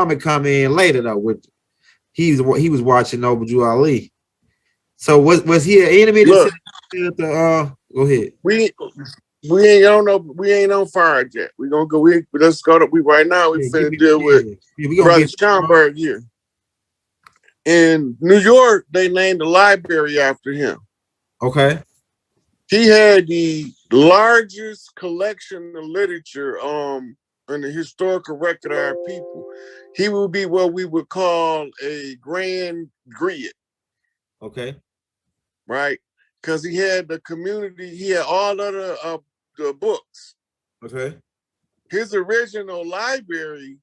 Muhammad come in later though. With he was watching over Drew Ali. So was he an enemy that Look, said the go ahead. we ain't on no we ain't on fire yet. We gonna go. Let's go to we right now. We Yeah, finna deal with we gonna Brother get Schomburg here. In New York, they named the library after him. okay. He had the largest collection of literature in the historical record of our people. He would be what we would call a grand griot, Okay. right? Because he had the community, he had all of the books. Okay. His original library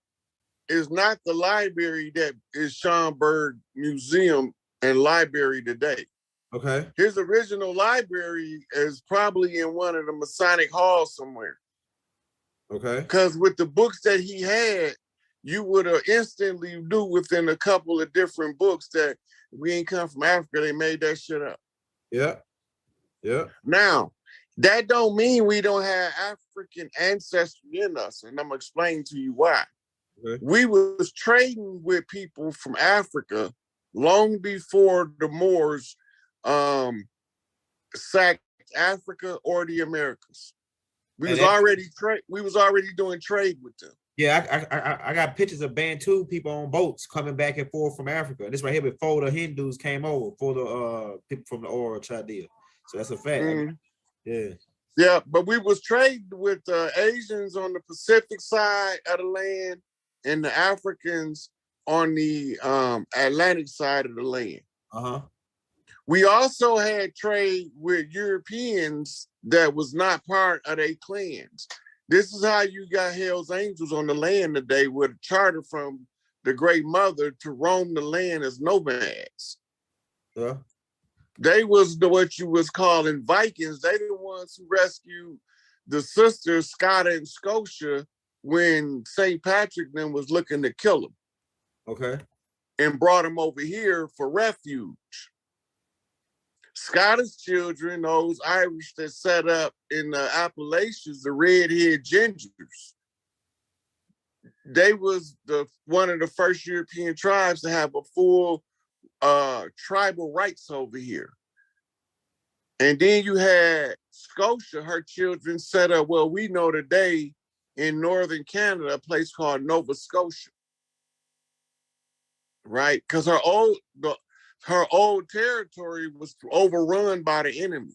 is not the library that is Schomburg Museum and Library today. Okay. His original library is probably in one of the Masonic halls somewhere. Okay. Because with the books that he had, you would have instantly knew within a couple of different books that we ain't come from Africa. They made that shit up. Yeah. Yeah. Now, that don't mean we don't have African ancestry in us, and I'm gonna explain to you why. Okay. We was trading with people from Africa long before the Moors sacked Africa or the Americas. We was already doing trade with them. Yeah, I got pictures of Bantu people on boats coming back and forth from Africa. This right here before the Hindus came over, for the people from the Oral Chaldea. So that's a fact. Yeah. Yeah, but we was trading with Asians on the Pacific side of the land and the Africans on the Atlantic side of the land. Uh-huh. We also had trade with Europeans that was not part of their clans. This is how you got Hell's Angels on the land today with a charter from the Great Mother to roam the land as nomads. Yeah. They was what you was calling Vikings. They the ones who rescued the sisters, Scotta and Scotia, when St. Patrick then was looking to kill them. Okay. And brought them over here for refuge. Scottish children, those Irish that set up in the Appalachians, the red-haired gingers, they was one of the first European tribes to have a full tribal rights over here. And then you had Scotia, her children set up, well, we know today in northern Canada, a place called Nova Scotia, right? Because her old territory was overrun by the enemy.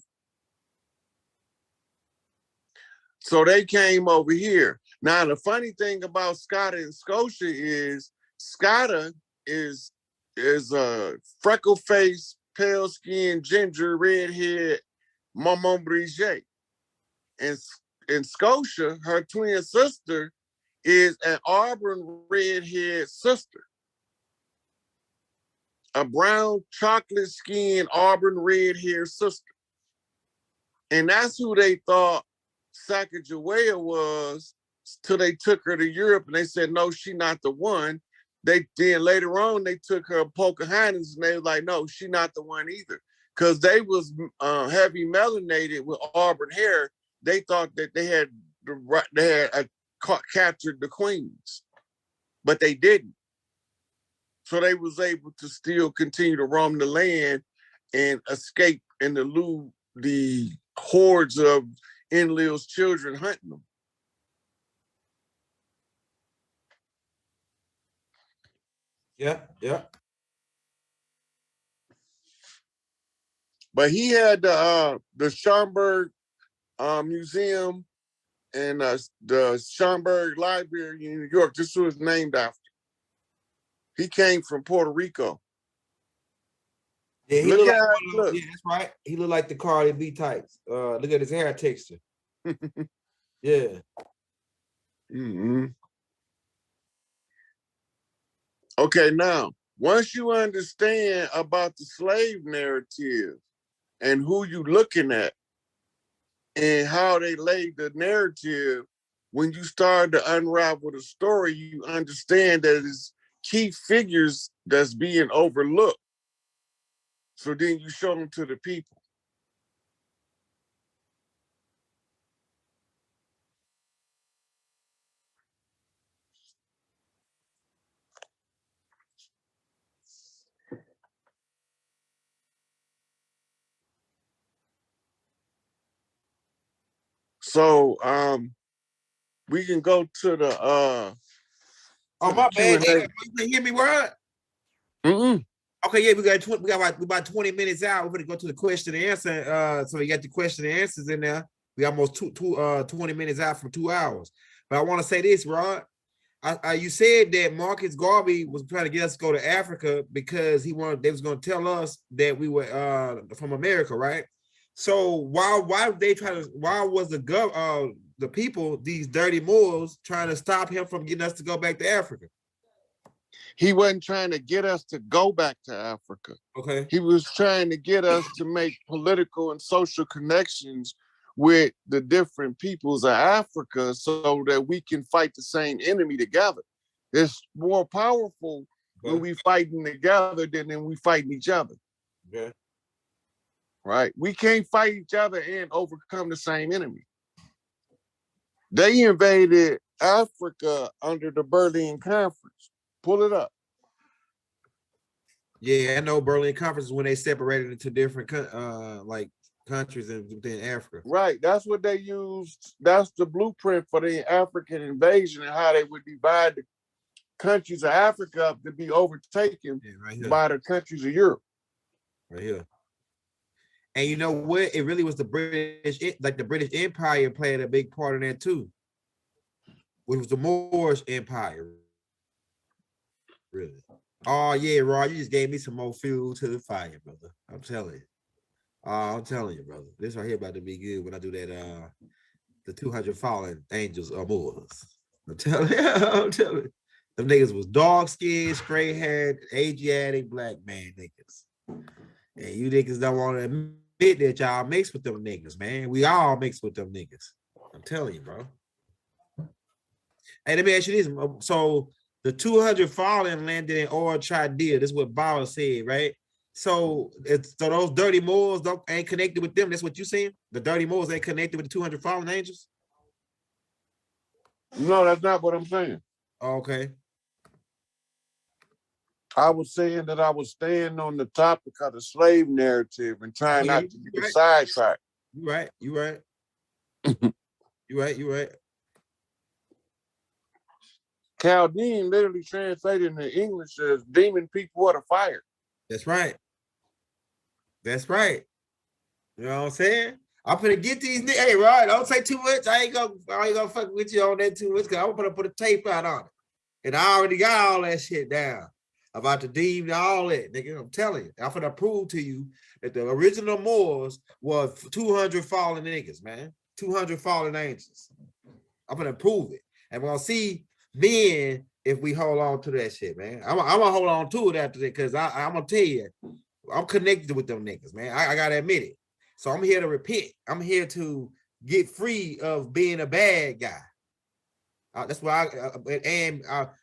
So they came over here. Now, the funny thing about Scotta and Scotia is Scotta is a freckle-faced, pale-skinned, ginger, red-haired Maman Brigitte. And Scotia, her twin sister, is an Auburn red-haired sister. A brown, chocolate-skinned, Auburn red-haired sister. And that's who they thought Sacagawea was till they took her to Europe and they said, no, she not the one. Then later on, they took her Pocahontas and they were like, no, she not the one either. Because they was heavy melanated with auburn hair. They thought that they had captured the queens, but they didn't. So they was able to still continue to roam the land and escape and elude the hordes of Enlil's children hunting them. Yeah, yeah. But he had the Schomburg Museum and the Schomburg Library in New York. This was named after. He came from Puerto Rico. Yeah, he look look at like look. Yeah, that's right. He looked like the Cardi B types. Look at his hair texture. Yeah. Mm-hmm. Okay, now once you understand about the slave narrative and who you looking at and how they laid the narrative, when you start to unravel the story, you understand that it's key figures that's being overlooked. So then you show them to the people. So we can go to the oh, my bad. You can hear me, word? Okay, yeah, we got about 20 minutes out. We're gonna go to the question and answer. So we got the question and answers in there. We almost 20 minutes out from 2 hours. But I want to say this, Rod. You said that Marcus Garvey was trying to get us to go to Africa because they was going to tell us that we were from America, right? So why was the people, these dirty Moors, trying to stop him from getting us to go back to Africa? He wasn't trying to get us to go back to Africa. Okay. He was trying to get us to make political and social connections with the different peoples of Africa so that we can fight the same enemy together. It's more powerful when we fighting together than when we fighting each other. Yeah. Right? We can't fight each other and overcome the same enemy. They invaded Africa under the Berlin Conference. Pull it up. Yeah, I know Berlin Conference is when they separated into different countries within Africa. Right. That's what they used. That's the blueprint for the African invasion and how they would divide the countries of Africa up to be overtaken by the countries of Europe. Right here. And you know what? It really was the British, the British Empire played a big part in that too. Which was the Moorish Empire. Really. Oh yeah, Rod, you just gave me some more fuel to the fire, brother. I'm telling you. I'm telling you, brother. This right here about to be good when I do that the 200 fallen angels or Moors. I'm telling you, I'm telling you. Them niggas was dark-skinned, straight-haired, Asiatic black man niggas. And you niggas don't want to admit that y'all mix with them niggas, man. We all mix with them niggas. I'm telling you, bro. Hey, let me ask you this. So the 200 fallen landed in Or Chaldea. This is what Baba said, right? So those dirty Moors ain't connected with them. That's what you saying? The dirty Moors ain't connected with the 200 fallen angels? No, that's not what I'm saying. Okay. I was saying that I was staying on the topic of the slave narrative and trying not to get sidetracked. You right. You right. You right. Chaldean literally translated into English as demon people of the fire. That's right. That's right. You know what I'm saying? I'm gonna get these. Hey, Rod, don't say too much. I ain't gonna fuck with you on that too much because I'm gonna put a tape out on it. And I already got all that shit down about the demon, all that, nigga. I'm telling you. I'm gonna prove to you that the original Moors was 200 fallen niggas, man. 200 fallen angels. I'm gonna prove it. And we're gonna see then if we hold on to that shit, man. I'm gonna hold on to it after that because I'm gonna tell you, I'm connected with them niggas, man. I gotta admit it. So I'm here to repent. I'm here to get free of being a bad guy. That's why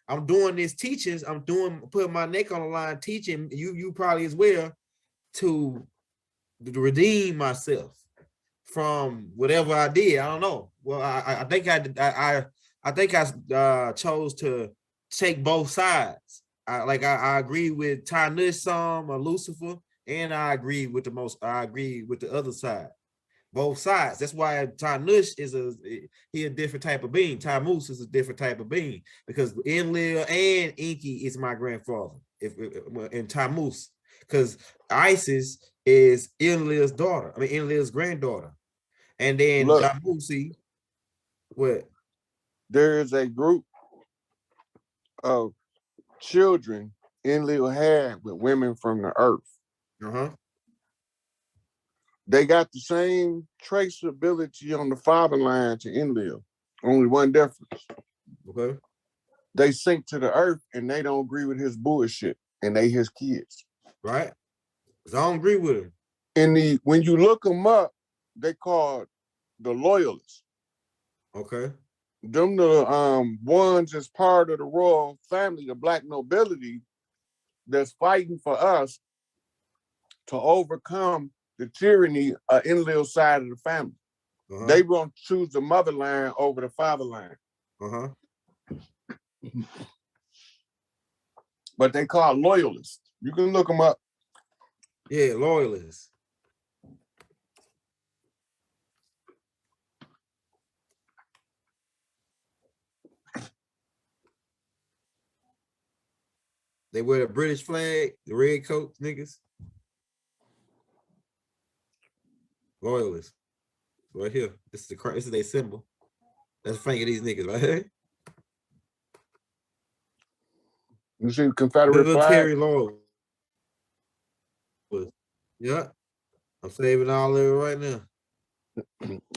I'm doing this teachings. Putting my neck on the line, teaching you probably as well to redeem myself from whatever I did. I don't know. Well, I think I chose to take both sides. I agree with Tanush or Lucifer, and I agree with the other side. Both sides. That's why Tanush is a different type of being. Tammuz is a different type of being because Enlil and Enki is my grandfather. And Tammuz, because Isis is Enlil's daughter. I mean Enlil's granddaughter. And then Tamusi, what? There is a group of children Enlil had with women from the earth. Uh-huh. They got the same traceability on the father line to Enlil. Only one difference. Okay. They sink to the earth and they don't agree with his bullshit. And they his kids. Right. Because I don't agree with him. When you look them up, they called the loyalists. Okay. Them the ones as part of the royal family, the black nobility, that's fighting for us to overcome the tyranny of Enlil's side of the family. Uh-huh. They gonna choose the mother line over the father line. Uh-huh. But they call loyalists. You can look them up. Yeah, loyalists. They wear the British flag, the red coats, niggas. Loyalists. Right here. This is their symbol. That's Frank of these niggas, right? You see the Confederate flag? Military loyalists. Yeah. I'm saving all of it right now.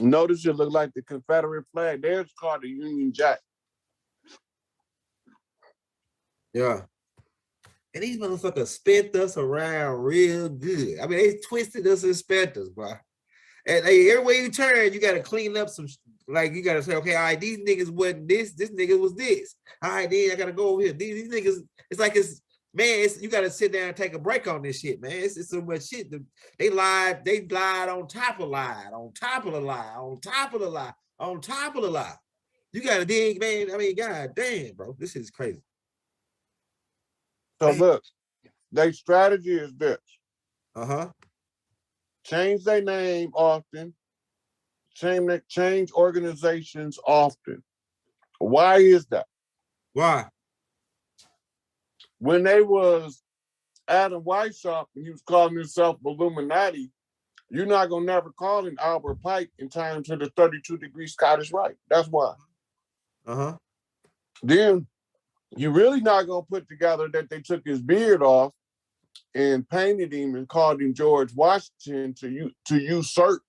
Notice it look like the Confederate flag. There's called the Union Jack. Yeah. And these motherfuckers spent us around real good. I mean, they twisted us and spent us, bro. And everywhere you turn, you got to clean up some, like, you got to say, okay, all right, these niggas wasn't this nigga was this. All right, then I got to go over here. These niggas, it's like, man, you got to sit down and take a break on this shit, man. It's so much shit. They lied on top of lie, on top of the lie, on top of the lie, on top of the lie. You got to dig, man. I mean, god damn, bro, this is crazy. So look, their strategy is this. Change their name often. Change organizations often. Why is that? Why? When they was Adam Weishaupt and he was calling himself Illuminati, you're not gonna never call him Albert Pike in time to the 32-degree Scottish Rite. That's why. Then you really not gonna put together that they took his beard off and painted him and called him George Washington to usurp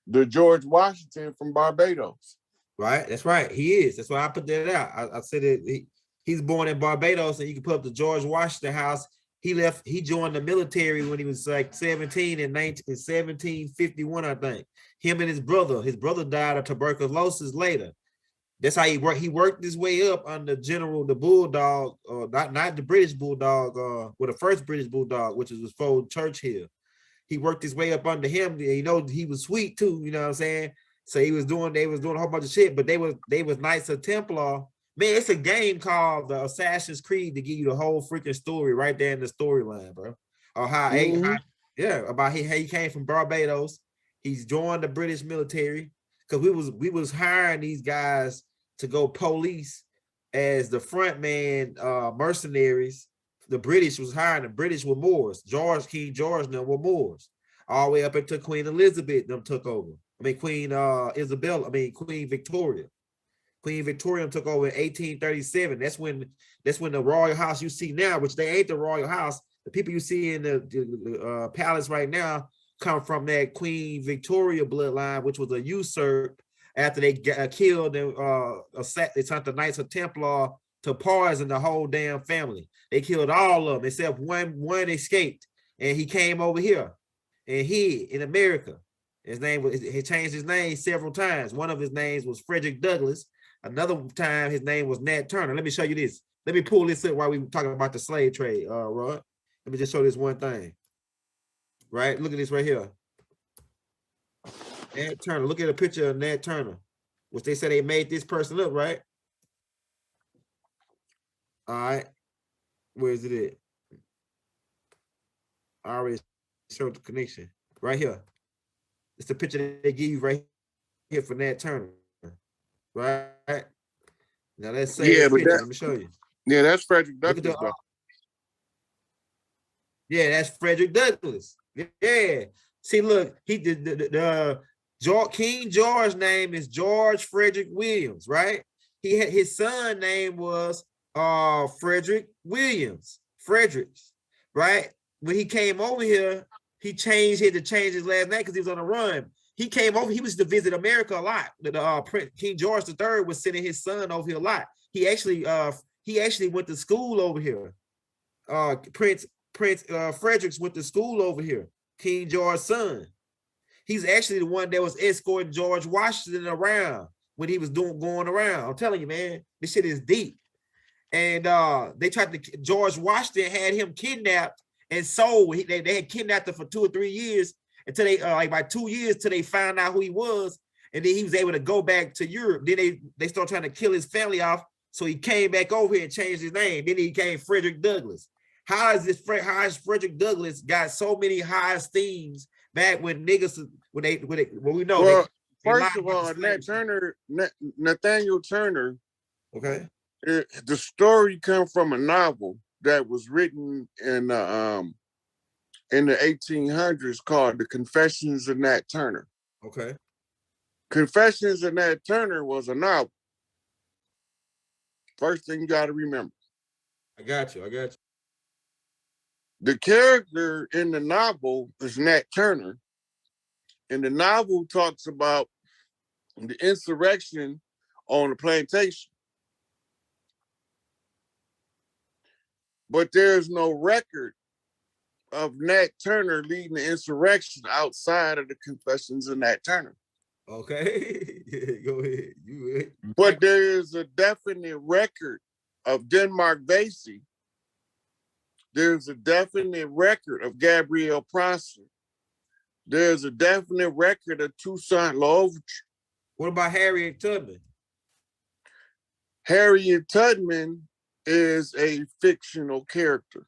the George Washington from Barbados. Right, that's right. He is. That's why I put that out. I said that he's born in Barbados, and you can put up the George Washington house. He joined the military when he was like 17 in 1751, I think. Him and his brother died of tuberculosis later. That's how he worked. He worked his way up under the Bulldog, not the British Bulldog, the first British Bulldog, which was before Churchill. He worked his way up under him. You know, he was sweet too. You know what I'm saying? So they was doing a whole bunch of shit, but they was Knights of Templar. Man, it's a game called the Assassin's Creed to give you the whole freaking story right there in the storyline, bro. Or how about how he came from Barbados. He's joined the British military because we was hiring these guys to go police as the front man mercenaries. The British was hiring. The British were Moors. King George and them were Moors. All the way up until Queen Elizabeth them took over. Queen Victoria. Queen Victoria took over in 1837. That's when the royal house you see now, which they ain't the royal house. The people you see in the palace right now come from that Queen Victoria bloodline, which was a usurp after they killed and they sent the Knights of Templar to poison the whole damn family. They killed all of them except one escaped, and he came over here and hid in America. He changed his name several times. One of his names was Frederick Douglass. Another time his name was Nat Turner. Let me show you this. Let me pull this up while we were talking about the slave trade, Rod. Let me just show this one thing. Right? Look at this right here. Nat Turner. Look at a picture of Nat Turner, which they said they made this person up, right? All right. Where is it at? I already showed the connection. Right here. It's the picture that they give you right here for Nat Turner. Right? Now let's say let me show you. Yeah, that's Frederick Douglass. Yeah, that's Frederick Douglass. Yeah. See, look, he did the King George's name is George Frederick Williams, right? His son name was Frederick Williams, Fredericks, right? When he came over here, he had to change his last name because he was on the run. He came over, he was to visit America a lot. King George III was sending his son over here a lot. He actually went to school over here. Prince Fredericks went to school over here. King George's son. He's actually the one that was escorting George Washington around when he was going around. I'm telling you, man, this shit is deep. And George Washington had him kidnapped and sold. They had kidnapped him for 2 or 3 years until they by 2 years till they found out who he was, and then he was able to go back to Europe. Then they started trying to kill his family off, so he came back over here and changed his name. Then he became Frederick Douglass. How is Frederick Douglass got so many high esteems back when niggas when we know? Well, first of all, Nathaniel Turner. Okay. The story comes from a novel that was written in the 1800s called The Confessions of Nat Turner. Okay. Confessions of Nat Turner was a novel. First thing you got to remember. I got you. The character in the novel is Nat Turner, and the novel talks about the insurrection on the plantation. But there's no record of Nat Turner leading the insurrection outside of the Confessions of Nat Turner. Okay. Yeah, go ahead. But there is a definite record of Denmark Vesey. There's a definite record of Gabrielle Prosser. There's a definite record of Toussaint L'Ouverture. What about Harriet Tubman? Harriet Tubman is a fictional character.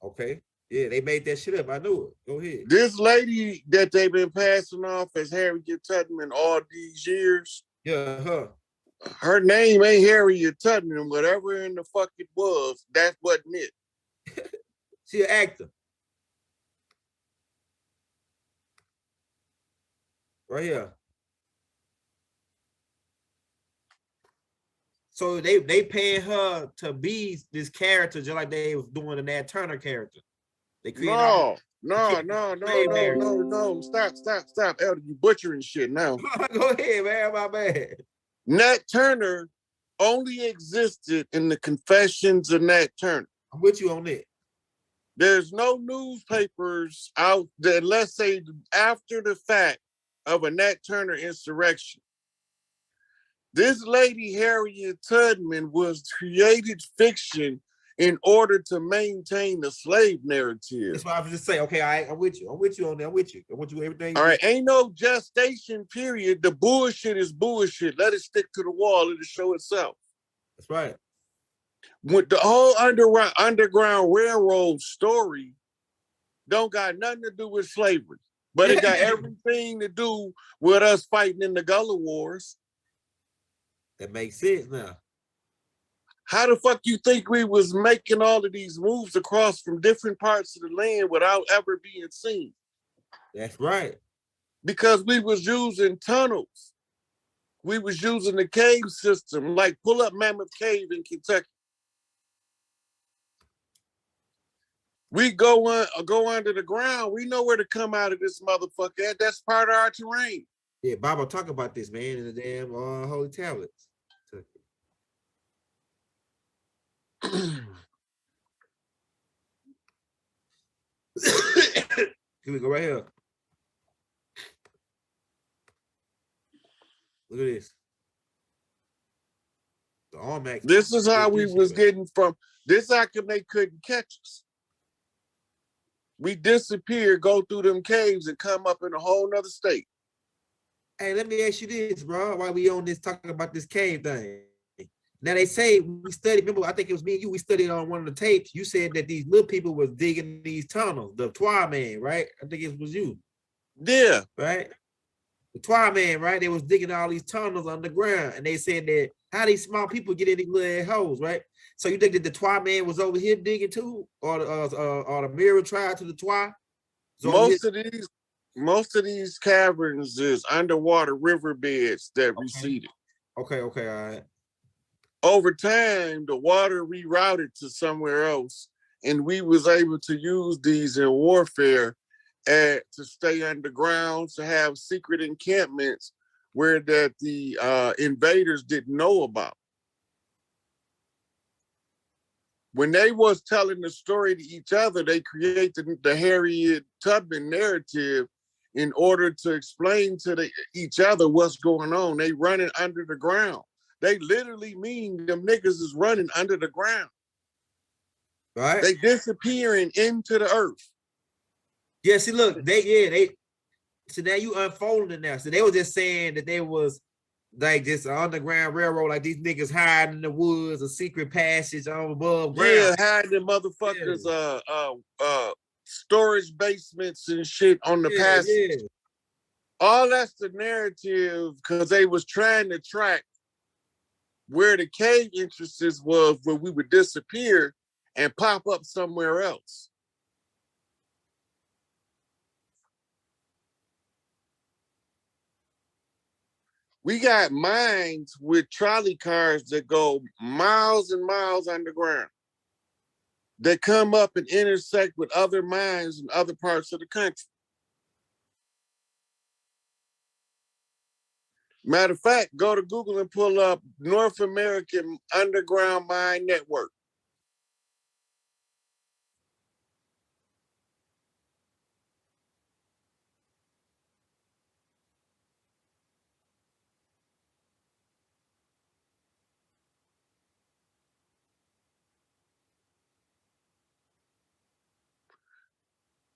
Okay. Yeah, they made that shit up. I knew it. Go ahead. This lady that they've been passing off as Harriet Tubman all these years. Yeah, her name ain't Harriet Tubman. Whatever in the fuck it was, that wasn't it. She an actor. Right here. So they paying her to be this character just like they was doing the Nat Turner character. They No. Stop, Elder. You butchering shit now. Go ahead, man. My bad. Nat Turner only existed in the Confessions of Nat Turner. I'm with you on that. There's no newspapers out there, let's say after the fact of a Nat Turner insurrection. This lady, Harriet Tubman, was created fiction in order to maintain the slave narrative. That's why I was just saying, okay, I'm with you. I'm with you on that. I'm with you everything. All right, ain't no gestation period. The bullshit is bullshit. Let it stick to the wall. It'll show itself. That's right. With the whole Underground Railroad story don't got nothing to do with slavery, but it got everything to do with us fighting in the Gullah Wars. That makes sense now. How the fuck you think we was making all of these moves across from different parts of the land without ever being seen? That's right. Because we was using tunnels. We was using the cave system, like pull up Mammoth Cave in Kentucky. We go under the ground. We know where to come out of this motherfucker. That's part of our terrain. Yeah, Bob will talk about this, man, in the damn Holy Tablets. Here we go right here. Look at this. The Almac. This is how we was getting from this. How come they couldn't catch us? We disappear, go through them caves, and come up in a whole nother state. Hey, let me ask you this, bro. Why we on this talking about this cave thing? Now they say we studied. Remember, I think it was me and you. We studied on one of the tapes. You said that these little people was digging these tunnels. The Twa man, right? I think it was you. Yeah. Right. The Twa man, right? They was digging all these tunnels underground, and they said that how these small people get in these little holes, right? So you think that the Twa man was over here digging too, or the mirror tribe to the Twa? Most of these caverns is underwater riverbeds that receded. Okay, all right. Over time, the water rerouted to somewhere else, and we was able to use these in warfare to stay underground, to have secret encampments where that the invaders didn't know about. When they was telling the story to each other, they created the Harriet Tubman narrative in order to explain to each other what's going on. They running under the ground. They literally mean them niggas is running under the ground. Right. They disappearing into the earth. Yeah, see, look, so now you unfolding it now. So they were just saying that they was like this underground railroad, like these niggas hiding in the woods, a secret passage on above ground. Yeah, hiding the motherfuckers, storage basements and shit on the passage. Yeah. All that's the narrative, because they was trying to track where the cave entrances was, where we would disappear and pop up somewhere else. We got mines with trolley cars that go miles and miles underground. They come up and intersect with other mines in other parts of the country. Matter of fact, go to Google and pull up North American Underground Mine Network.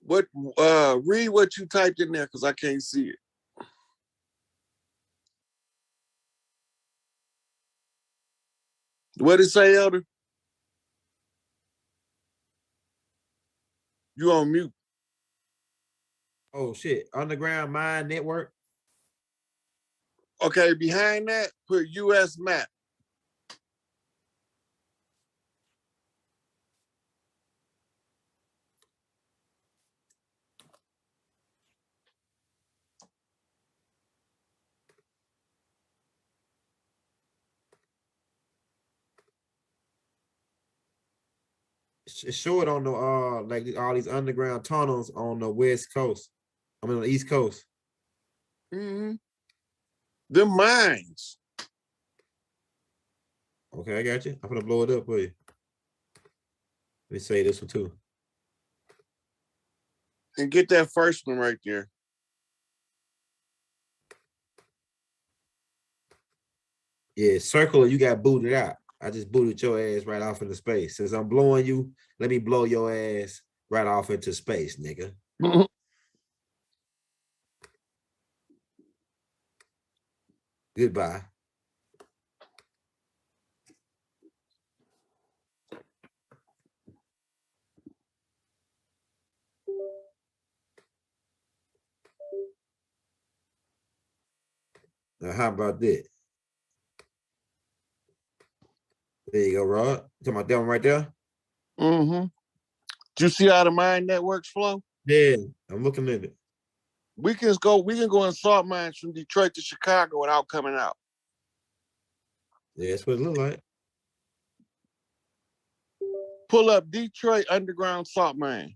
What read what you typed in there because I can't see it. What did it say, Elder? You on mute. Oh shit. Underground Mine Network. Okay, behind that, put US map. Show it on the like all these underground tunnels on the West Coast. I mean on the East Coast. Mm-hmm. The mines. Okay, I got you. I'm gonna blow it up for you. Let me say this one too. And get that first one right there. Yeah, circle it. You got booted out. I just booted your ass right off into space. Since I'm blowing you, let me blow your ass right off into space, nigga. Goodbye. Now, how about that? There you go, Rod. Talking about that one right there? Mm-hmm. Do you see how the mine networks flow? Yeah, I'm looking at it. We can go in salt mines from Detroit to Chicago without coming out. Yeah, that's what it look like. Pull up Detroit underground salt mine.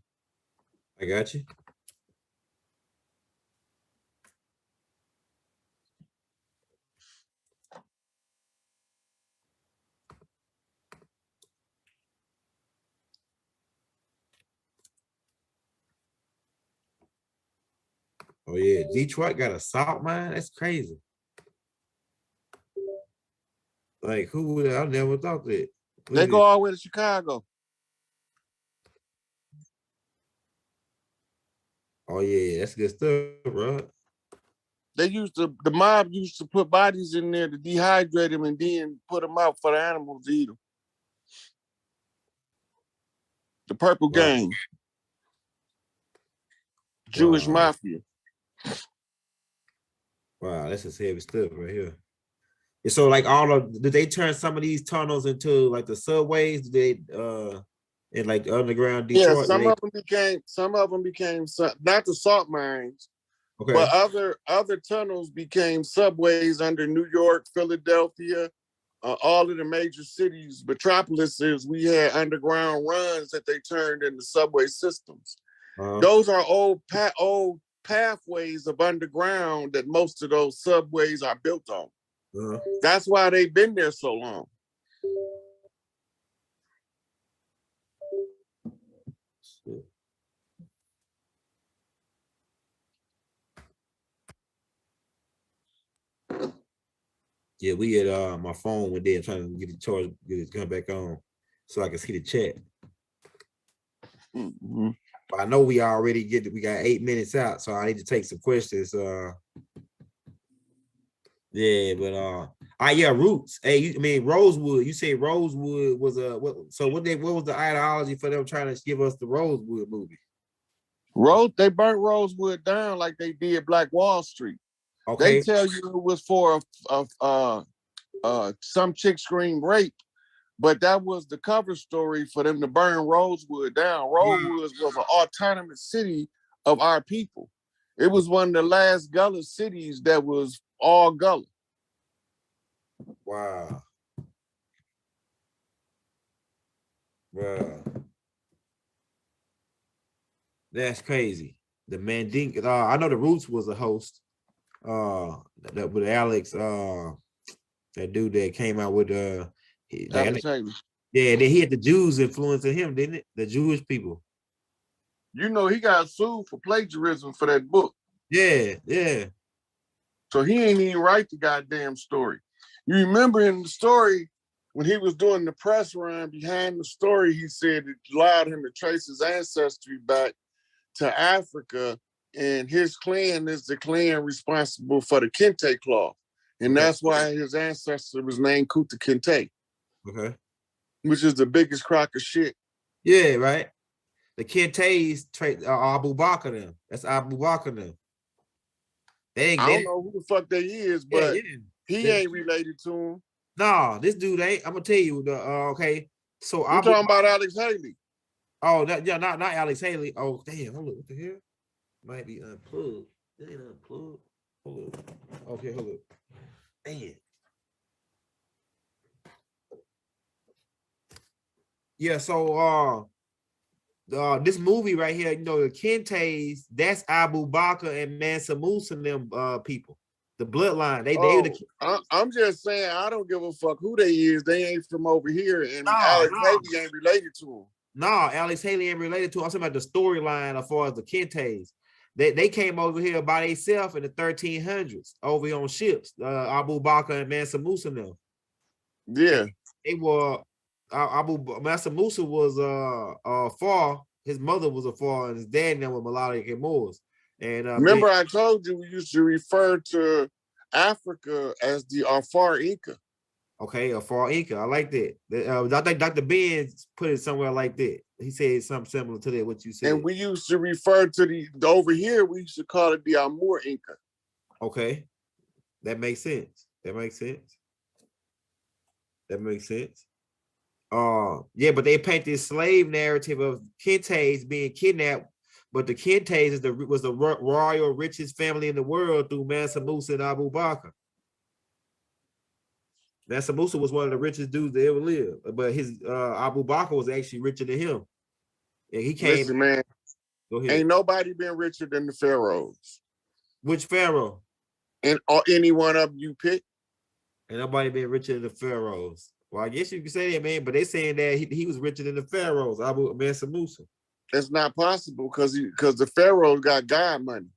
I got you. Oh yeah, Detroit got a salt mine. That's crazy. Like who would I never thought that? They go all the way to Chicago. Oh yeah, that's good stuff, bro. The mob used to put bodies in there to dehydrate them and then put them out for the animals to eat them. The Purple Gang. Jewish Mafia. Wow, that's just heavy stuff right here. And so like did they turn some of these tunnels into like the subways? Did they in like underground Detroit? Yeah, some of them became not the salt mines, okay. But other tunnels became subways under New York, Philadelphia, all of the major cities, metropolises. We had underground runs that they turned into subway systems. Those are old pathways of underground that most of those subways are built on. That's why they've been there so long. Yeah, we had my phone went there trying to get it charged, get it come back on so I can see the chat. Mm-hmm. But I know we got 8 minutes out, so I need to take some questions. Yeah, but yeah, Roots. Hey, Rosewood. You say Rosewood was what was the ideology for them trying to give us the Rosewood movie? They burnt Rosewood down like they did Black Wall Street. Okay. They tell you it was for some chick screamed rape, But that was the cover story for them to burn Rosewood down. Rosewood was an autonomous city of our people. It was one of the last Gullah cities that was all Gullah. Wow. Wow. That's crazy. The Mandinka, I know the Roots was a host. That with Alex, that dude that came out with Alex Haye. yeah, then he had the Jews influencing him, didn't it? The Jewish people. You know, he got sued for plagiarism for that book. Yeah, yeah. So he ain't even write the goddamn story. You remember in the story, when he was doing the press run behind the story, he said it allowed him to trace his ancestry back to Africa, and his clan is the clan responsible for the Kente cloth. And that's why his ancestor was named Kuta Kente. Okay. Which is the biggest crock of shit. Yeah, right. The Kente's Abu Bakr them. That's Abu Bakr them. I don't know who the fuck they is, but he ain't related to him. No, this dude ain't. I'm gonna tell you the okay. So I'm talking about Alex Haye. Oh, not Alex Haye. Oh, damn, hold up, what the hell? Might be unplugged. It ain't unplugged. Hold up. Okay, hold up. Damn. Yeah, so this movie right here, you know, the Kente's, that's Abu Bakr and Mansa Musa and them people. The bloodline. I'm just saying, I don't give a fuck who they is. They ain't from over here, and Alex Haye ain't related to them. No, Alex Haye ain't related to him. I'm talking about the storyline as far as the Kente's. They came over here by themselves in the 1300s, over here on ships. Abu Bakr and Mansa Musa and them. Yeah. They were Mansa Musa was Far. His mother was a Far, and his dad name was Melodic and Moors. And remember, I told you we used to refer to Africa as the Afar Inca. Okay, Afar Inca. I like that. I think Dr. Ben put it somewhere like that. He said something similar to that, what you said. And we used to refer to the over here, we used to call it the Amur Inca. Okay. That makes sense. That makes sense. Yeah, but they paint this slave narrative of Kente's being kidnapped, but the Kente's was the royal richest family in the world through Mansa Musa and Abu Bakr. Mansa Musa was one of the richest dudes that ever lived, but his Abu Bakr was actually richer than him. And he came. Listen, man, go ahead. Ain't nobody been richer than the pharaohs. Which pharaoh? And any one of you pick. Ain't nobody been richer than the pharaohs. Well, I guess you can say that, man, but they saying that he was richer than the pharaohs, Mansa Musa. It's not possible because the pharaohs got God money.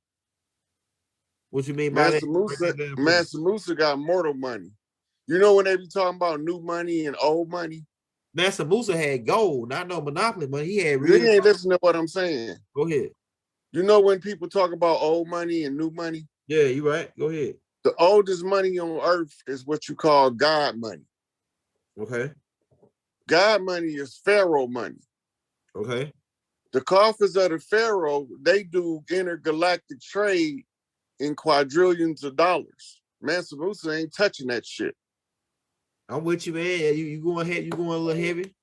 What you mean by that? Mansa Musa got mortal money. You know when they be talking about new money and old money? Mansa Musa had gold, not no monopoly money. He had real. You ain't listening to what I'm saying. Go ahead. You know when people talk about old money and new money? Yeah, you right. Go ahead. The oldest money on earth is what you call God money. Okay. God money is pharaoh money. Okay. The coffers of the pharaoh, they do intergalactic trade in quadrillions of dollars. Mansa Musa ain't touching that shit. I'm with you, man. You going ahead, you going a little heavy.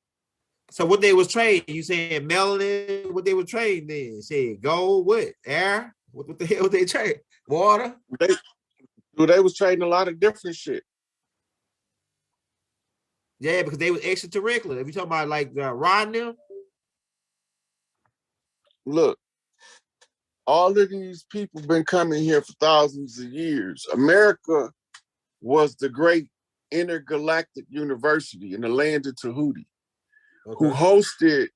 So what they was trading? You saying melanin? What they were trading then? Say gold, what? Air? What the hell was they trading? Water? They was trading a lot of different shit. Yeah, because they was extraterrestrial. If you talking about like riding them. Look, all of these people been coming here for thousands of years. America was the great intergalactic university in the land of Tahuti, who hosted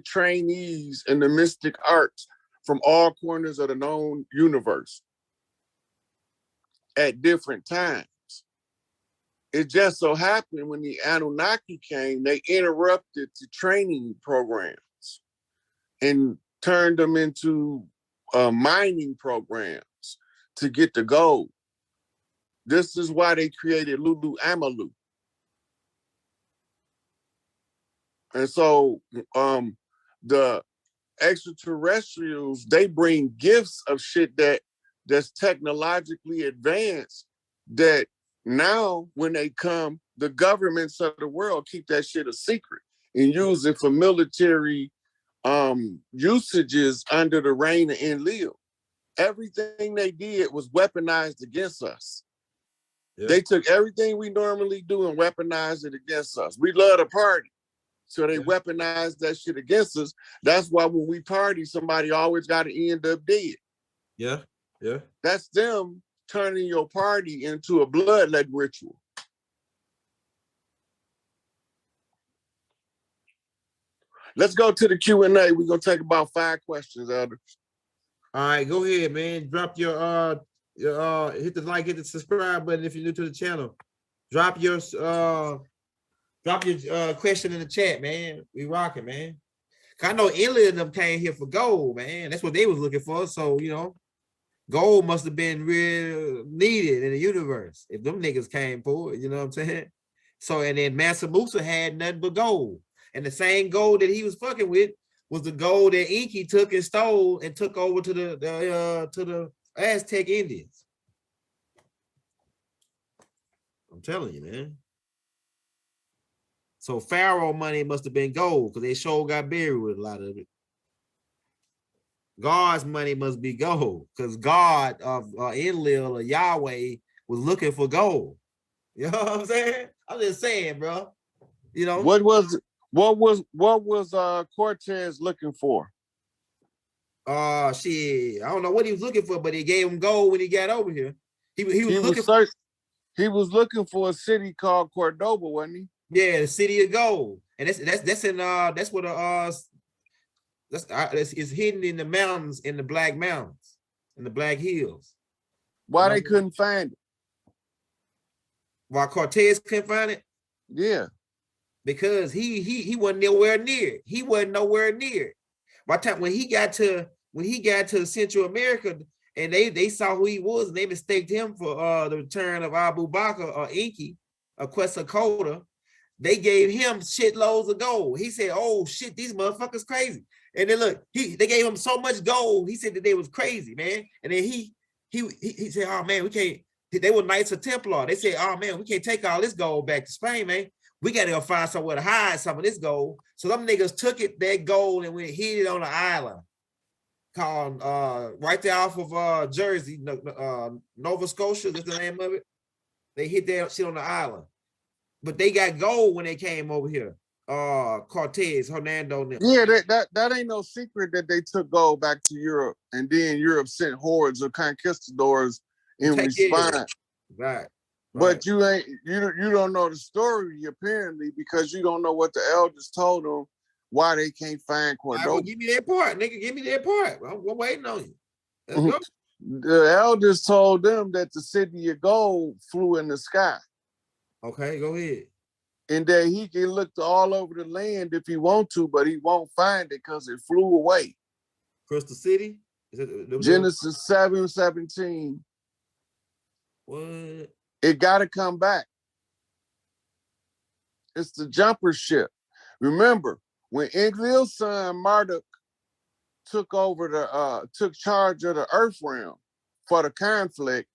trainees in the mystic arts from all corners of the known universe at different times. It just so happened when the Anunnaki came, they interrupted the training programs and turned them into mining programs to get the gold. This is why they created Lulu Amalu. And so the extraterrestrials, they bring gifts of shit that's technologically advanced that Now, when they come, the governments of the world keep that shit a secret and use it for military usages under the reign of Enlil. Everything they did was weaponized against us. Yeah. They took everything we normally do and weaponized it against us. We love to party, so they weaponized that shit against us. That's why when we party, somebody always got to end up dead. Yeah, yeah. That's them turning your party into a bloodlet ritual. Let's go to the Q&A. We're going to take about 5 questions, Elder. All right, go ahead, man. Drop your hit the like, hit the subscribe button if you're new to the channel. Drop your question in the chat, man. We rocking, man. I know Enlil and them came here for gold, man. That's what they was looking for. So, you know, gold must have been real needed in the universe if them niggas came for it, you know what I'm saying? So, and then Mansa Musa had nothing but gold. And the same gold that he was fucking with was the gold that Inky took and stole and took over to the Aztec Indians. I'm telling you, man. So Pharaoh money must have been gold because they sure got buried with a lot of it. God's money must be gold because God of Enlil or Yahweh was looking for gold. You know what I'm saying? I'm just saying, bro. You know what was Cortez looking for? Shit, I don't know what he was looking for, but he gave him gold when he got over here. He was looking for a city called Cordoba, wasn't he? Yeah, the city of gold, and that's what it's hidden in the mountains, in the Black Mountains, in the Black Hills. Why they couldn't find it? Why Cortez couldn't find it? Yeah, because he wasn't nowhere near it. He wasn't nowhere near it. By the time when he got to Central America, and they saw who he was, and they mistaked him for the return of Abu Bakr or Inky, or Quetzalcoatl. They gave him shitloads of gold. He said, "Oh shit, these motherfuckers crazy." And then look, they gave him so much gold. He said that they was crazy, man. And then he said, "Oh man, we can't." They were Knights of Templar. They said, "Oh man, we can't take all this gold back to Spain, man. We got to go find somewhere to hide some of this gold." So them niggas took that gold and went hid it on an island called right there off of Jersey, Nova Scotia. That's the name of it. They hid that shit on the island. But they got gold when they came over here. Cortez, Hernando. Yeah, that ain't no secret that they took gold back to Europe, and then Europe sent hordes of conquistadors in response. Right. But you don't know the story apparently because you don't know what the elders told them why they can't find Cordoba. Well, give me that part, nigga. Give me that part. We're waiting on you. Let's go. The elders told them that the city of gold flew in the sky. Okay, go ahead. And that he can look all over the land if he want to, but he won't find it because it flew away. Crystal City? Genesis 7:17. What? It got to come back. It's the jumper ship. Remember, when Enlil's son Marduk took charge of the earth realm for the conflict,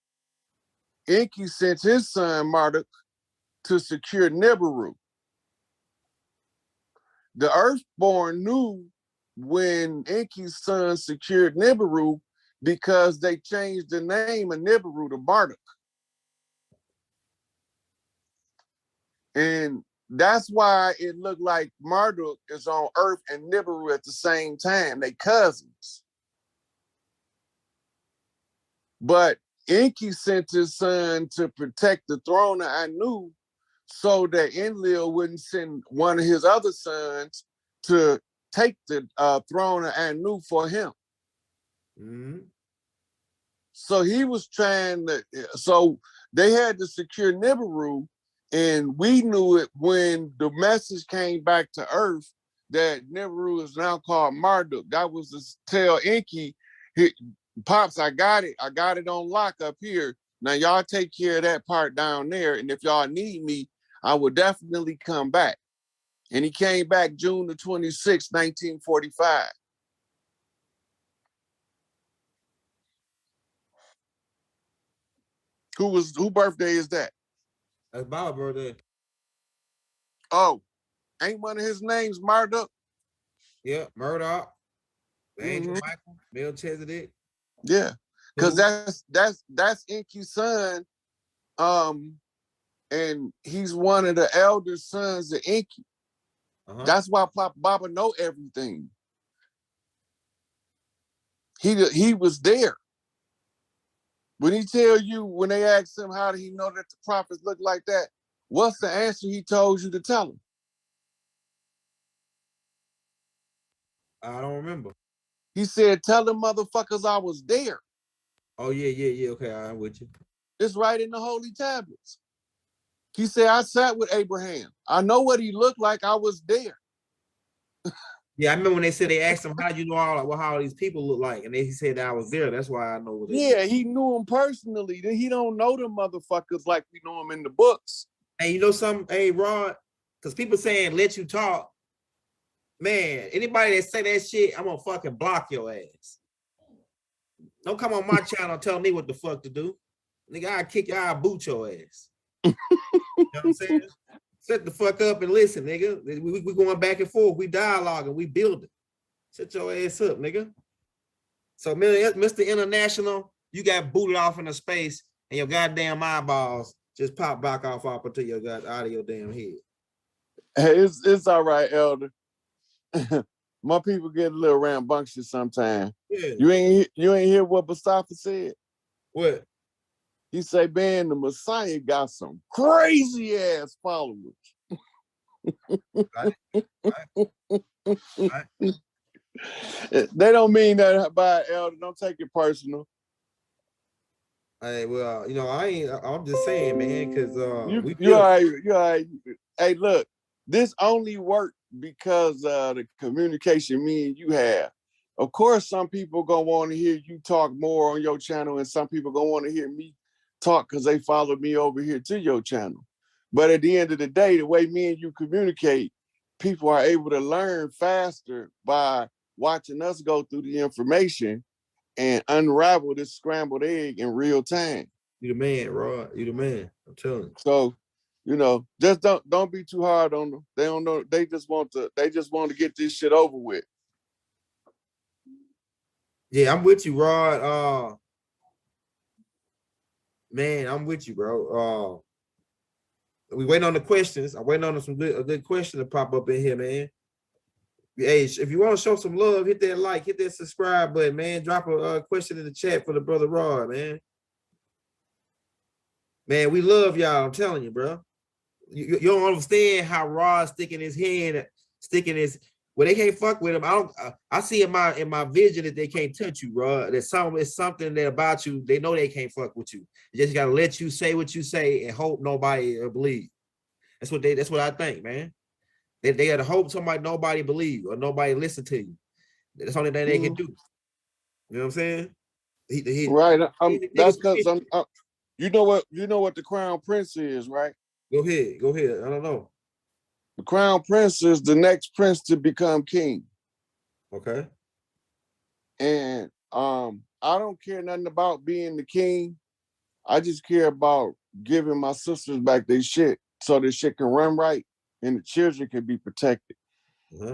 Enki sent his son Marduk to secure Nibiru. The Earthborn knew when Enki's son secured Nibiru because they changed the name of Nibiru to Marduk. And that's why it looked like Marduk is on Earth and Nibiru at the same time. They cousins. But Enki sent his son to protect the throne of Anu so that Enlil wouldn't send one of his other sons to take the throne of Anu for him. Mm-hmm. So he was trying to, so they had to secure Nibiru, and we knew it when the message came back to Earth that Nibiru is now called Marduk. That was to tell Enki, Pops, I got it on lock up here. Now y'all take care of that part down there, and if y'all need me, I will definitely come back. And he came back June the 26th, 1945. Who birthday is that? That's Baba birthday. Oh, ain't one of his names Marduk? Yeah, Murdoch, Angel Mm-hmm. Michael, Melchizedek. Yeah, because Who? that's Inky's son. And he's one of the elder sons of Inky. That's why Papa Baba know everything. He was there. When he tell you, when they ask him how did he know that the prophets look like that, what's the answer he told you to tell him? I don't remember. He said, tell them motherfuckers I was there. Oh yeah. Okay, I'm with you. It's right in the holy tablets. He said, I sat with Abraham. I know what he looked like. I was there. Yeah, I remember when they said they asked him how you know how these people look like, and he said that I was there. That's why I know what they Yeah, he knew them personally. He don't know them motherfuckers like we know them in the books. Hey, you know something? Hey, Rod, because people saying let you talk. Man, anybody that say that shit, I'm gonna fucking block your ass. Don't come on my channel and tell me what the fuck to do. Nigga, I'll kick you, I'll boot your ass. You know what I'm saying? Shut the fuck up and listen, nigga. We going back and forth. We dialoguing, we building. Shut your ass up, nigga. So, Mr. International, you got booted off into space and your goddamn eyeballs just pop back off up into your out of your damn head. Hey, it's all right, Elder. My people get a little rambunctious sometimes. Yeah. You ain't hear what Mustafa said? What? He say, man, the Messiah got some crazy ass followers. Right. They don't mean that by Elder. Don't take it personal. Hey, well, you know, I'm just saying, man, because you all right. Hey, look, this only worked because the communication me and you have. Of course, some people gonna want to hear you talk more on your channel, and some people gonna want to hear me talk because they follow me over here to your channel. But at the end of the day, the way me and you communicate, people are able to learn faster by watching us go through the information and unravel this scrambled egg in real time. You the man, Rod. You the man. I'm telling you. So, you know, just don't be too hard on them. They don't know. They just want to get this shit over with. Yeah, I'm with you, Rod. Man, I'm with you, bro. We waiting on the questions. I'm waiting on a good question to pop up in here, man. Hey, if you want to show some love, hit that like, hit that subscribe button, man. Drop a question in the chat for the brother Rod, man. Man, we love y'all. I'm telling you, bro. You don't understand how Rod's sticking his well, they can't fuck with him. I see in my vision that they can't touch you, bro. There's something that about you, they know they can't fuck with you. You just gotta let you say what you say and hope nobody believe. That's what I think, man. They gotta hope nobody believe or nobody listen to you. That's the only thing they can do. You know what I'm saying? Right. That's because you know what the crown prince is, right? Go ahead. I don't know. The crown prince is the next prince to become king. Okay. And I don't care nothing about being the king. I just care about giving my sisters back their shit so the shit can run right and the children can be protected.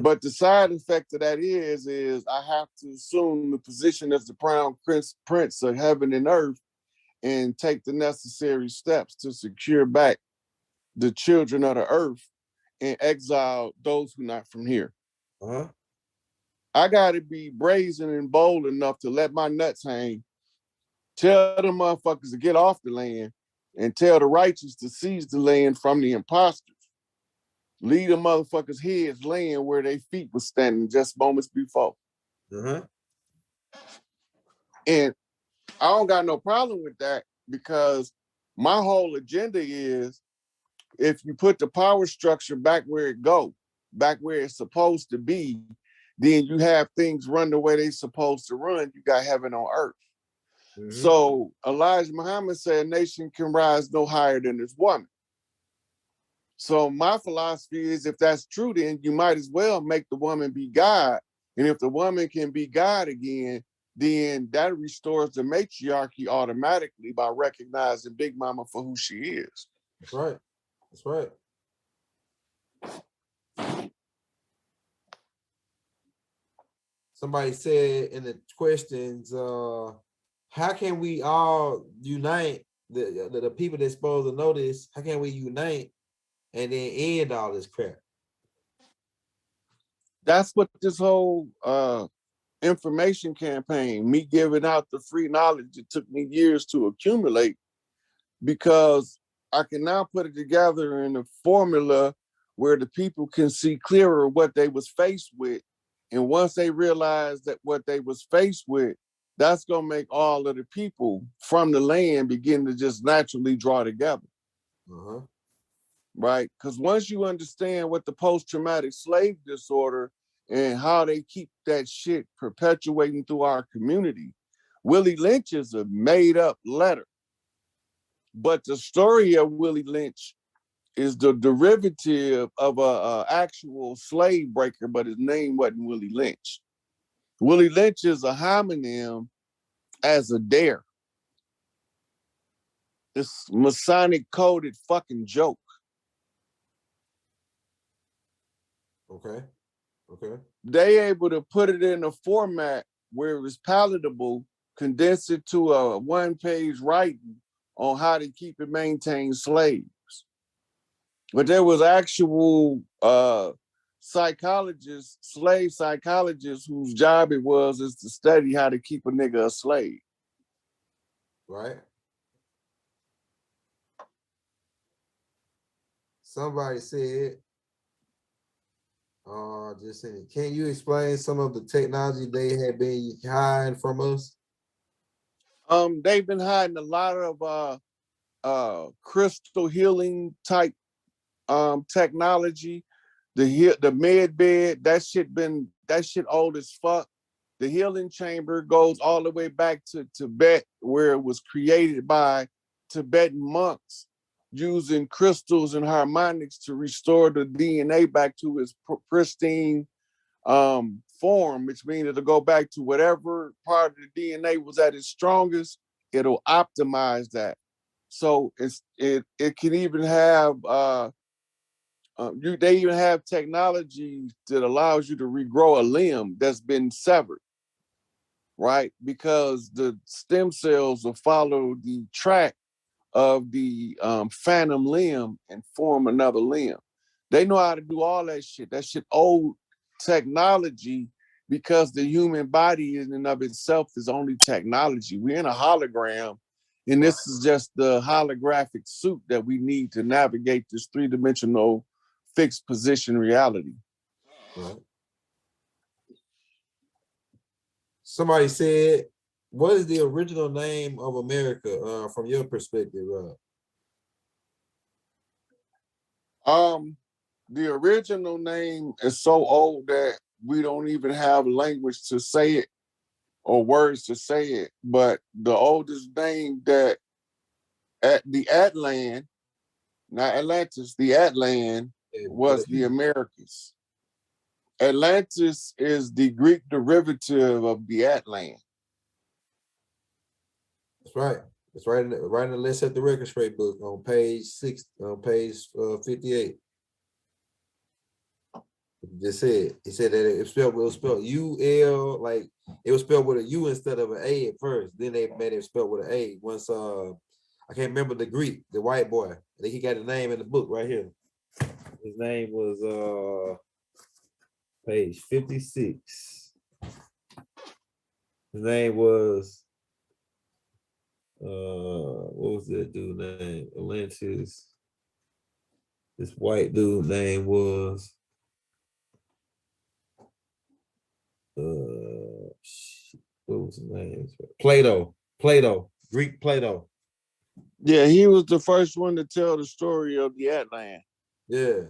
But the side effect of that is I have to assume the position as the crown prince of heaven and earth and take the necessary steps to secure back the children of the earth and exile those who not from here. I gotta be brazen and bold enough to let my nuts hang, tell them motherfuckers to get off the land, and tell the righteous to seize the land from the imposters. Leave the motherfuckers' heads laying where their feet were standing just moments before. And I don't got no problem with that because my whole agenda is if you put the power structure back where it go, back where it's supposed to be, then you have things run the way they're supposed to run. You got heaven on earth. So Elijah Muhammad said, a nation can rise no higher than this woman. So my philosophy is if that's true, then you might as well make the woman be God. And if the woman can be God again, then that restores the matriarchy automatically by recognizing Big Mama for who she is. Right. That's right. Somebody said in the questions, how can we all unite the people that's supposed to know this? How can we unite and then end all this crap? That's what this whole information campaign, me giving out the free knowledge, it took me years to accumulate, because I can now put it together in a formula where the people can see clearer what they was faced with. And once they realize that what they was faced with, that's gonna make all of the people from the land begin to just naturally draw together. Uh-huh. Right? Because once you understand what the post-traumatic slave disorder and how they keep that shit perpetuating through our community, Willie Lynch is a made-up letter. But the story of Willie Lynch is the derivative of a actual slave breaker, but his name wasn't Willie Lynch. Willie Lynch is a homonym as a dare. It's Masonic coded fucking joke. Okay. Okay. They able to put it in a format where it's palatable, condense it to a one-page writing on how to keep and maintain slaves. But there was actual psychologists, slave psychologists, whose job it was is to study how to keep a nigga a slave. Right. Somebody said, just saying, can you explain some of the technology they have been hiding from us? They've been hiding a lot of crystal healing type technology. The med bed, that shit old as fuck. The healing chamber goes all the way back to Tibet, where it was created by Tibetan monks using crystals and harmonics to restore the DNA back to its pristine form, which means it'll go back to whatever part of the DNA was at its strongest. It'll optimize that. So it can even have they even have technology that allows you to regrow a limb that's been severed, right? Because the stem cells will follow the track of the phantom limb and form another limb. They know how to do all that shit. That shit old technology, because the human body in and of itself is only technology. We're in a hologram, and this is just the holographic suit that we need to navigate this three-dimensional fixed position reality. Right. Somebody said, what is the original name of America from your perspective, The original name is so old that we don't even have language to say it or words to say it. But the oldest name that at the Atlant, not Atlantis, the Atlant was the Americas. Atlantis is the Greek derivative of the Atlant. That's right. It's right in the Let's Set the Record Straight book on page 58. Just said, he said that it was spelled U-L, like it was spelled with a U instead of an A at first. Then they made it spelled with an A. Once I can't remember the Greek, the white boy. I think he got his name in the book right here. His name was page 56. His name was what was that dude name? Atlantis. This white dude name was what was his name? Plato, Greek Plato. Yeah, he was the first one to tell the story of the Atlant. Yeah.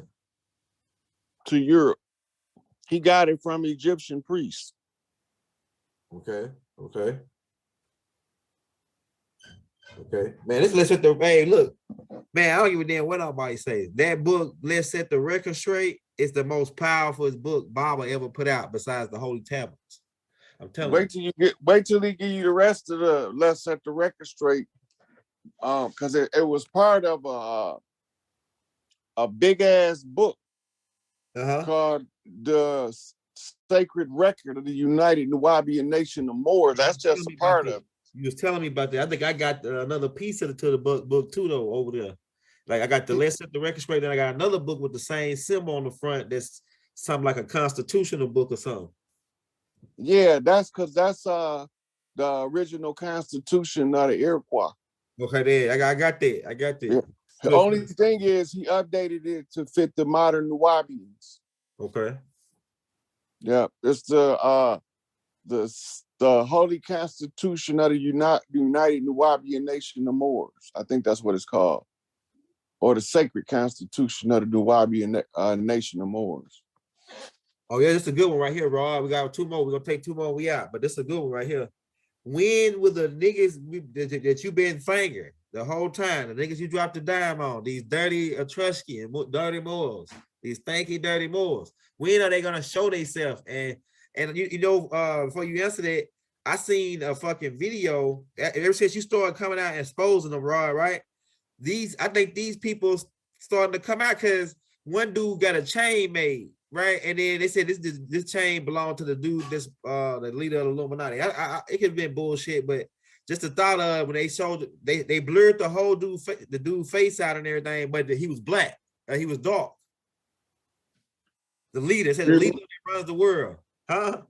To Europe. He got it from Egyptian priests. Okay. Man, let's set the, hey, look, man, I don't give a damn what nobody says. That book, Let's Set the Record Straight, is the most powerful book Baba ever put out besides the Holy Tablets. I'm telling you. Wait till he give you the rest of the Let's Set the Record Straight. Because it was part of a big ass book Uh-huh. called The Sacred Record of the United Nubian Nation of Moors. That's just a part of it. You was telling me about that. I think I got another piece of it to the book too, though, over there. Like I got the Let's Set the Record Straight, then I got another book with the same symbol on the front that's something like a constitutional book or something. Yeah, that's because that's the original Constitution of the Iroquois. Okay, there. I got that. I got that. Yeah. The only thing is he updated it to fit the modern Nubians. Okay. Yeah, it's the Holy Constitution of the United Nubian Nation of Moors. I think that's what it's called. Or the Sacred Constitution of the Nubian Nation of Moors. Oh, yeah, this is a good one right here, Rod. We got 2 more. We're going to take 2 more. We out. But this is a good one right here. When will the niggas that you been fingering the whole time, the niggas you dropped the dime on, these dirty Etruscan, dirty Moors, these stanky, dirty Moors, when are they going to show themselves? And you know, before you answer that, I seen a fucking video ever since you started coming out and exposing them, Rod, right? I think these people starting to come out because one dude got a chain made, right? And then they said this chain belonged to the dude, the leader of the Illuminati. It could have been bullshit, but just the thought of when they showed they blurred the whole dude face out and everything, but he was black, he was dark. The leader said the leader that runs the world, huh?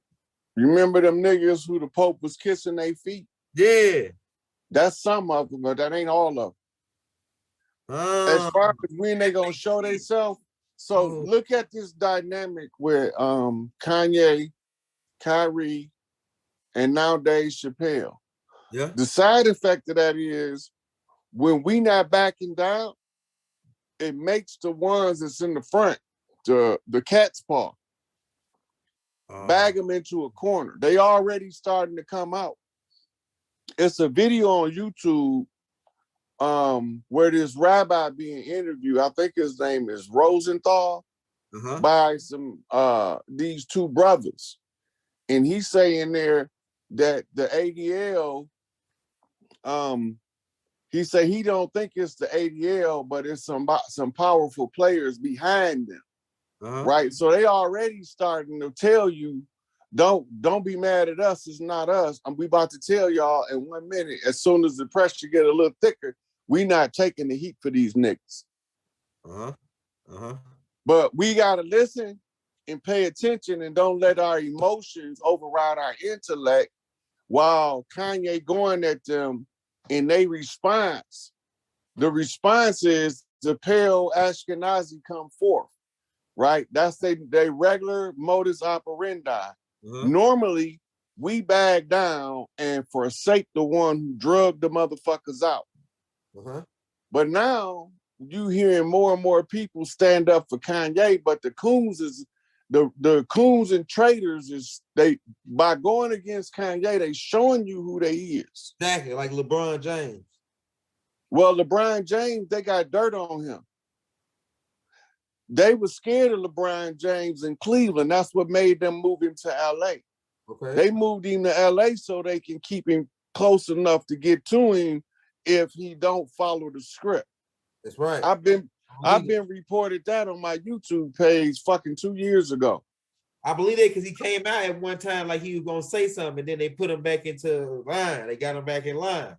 You remember them niggas who the Pope was kissing their feet? Yeah, that's some of them, but that ain't all of them. As far as when they gonna show themselves, so look at this dynamic with Kanye, Kyrie, and now Dave Chappelle. Yeah. The side effect of that is when we not backing down, it makes the ones that's in the front, the cat's paw, bag them into a corner. They already starting to come out. It's a video on YouTube where this rabbi being interviewed, I think his name is Rosenthal, by some these 2 brothers. And he's saying there that the ADL, he said he don't think it's the ADL, but it's some powerful players behind them. Right? So they already starting to tell you, don't be mad at us, it's not us. We about to tell y'all in 1 minute, as soon as the pressure get a little thicker, we not taking the heat for these niggas. But we gotta listen and pay attention and don't let our emotions override our intellect while Kanye going at them in their response. The response is the pale Ashkenazi come forth, right? That's they regular modus operandi. Normally, we bag down and forsake the one who drugged the motherfuckers out. But now you hearing more and more people stand up for Kanye, but the coons is the coons and traitors is they by going against Kanye, they showing you who they is. Exactly, like LeBron James. Well, LeBron James, they got dirt on him. They were scared of LeBron James in Cleveland. That's what made them move him to LA. Okay. They moved him to LA so they can keep him close enough to get to him if he don't follow the script. That's right. I've been reported that on my YouTube page fucking 2 years ago. I believe it because he came out at one time like he was gonna say something, and then they put him back into line. They got him back in line.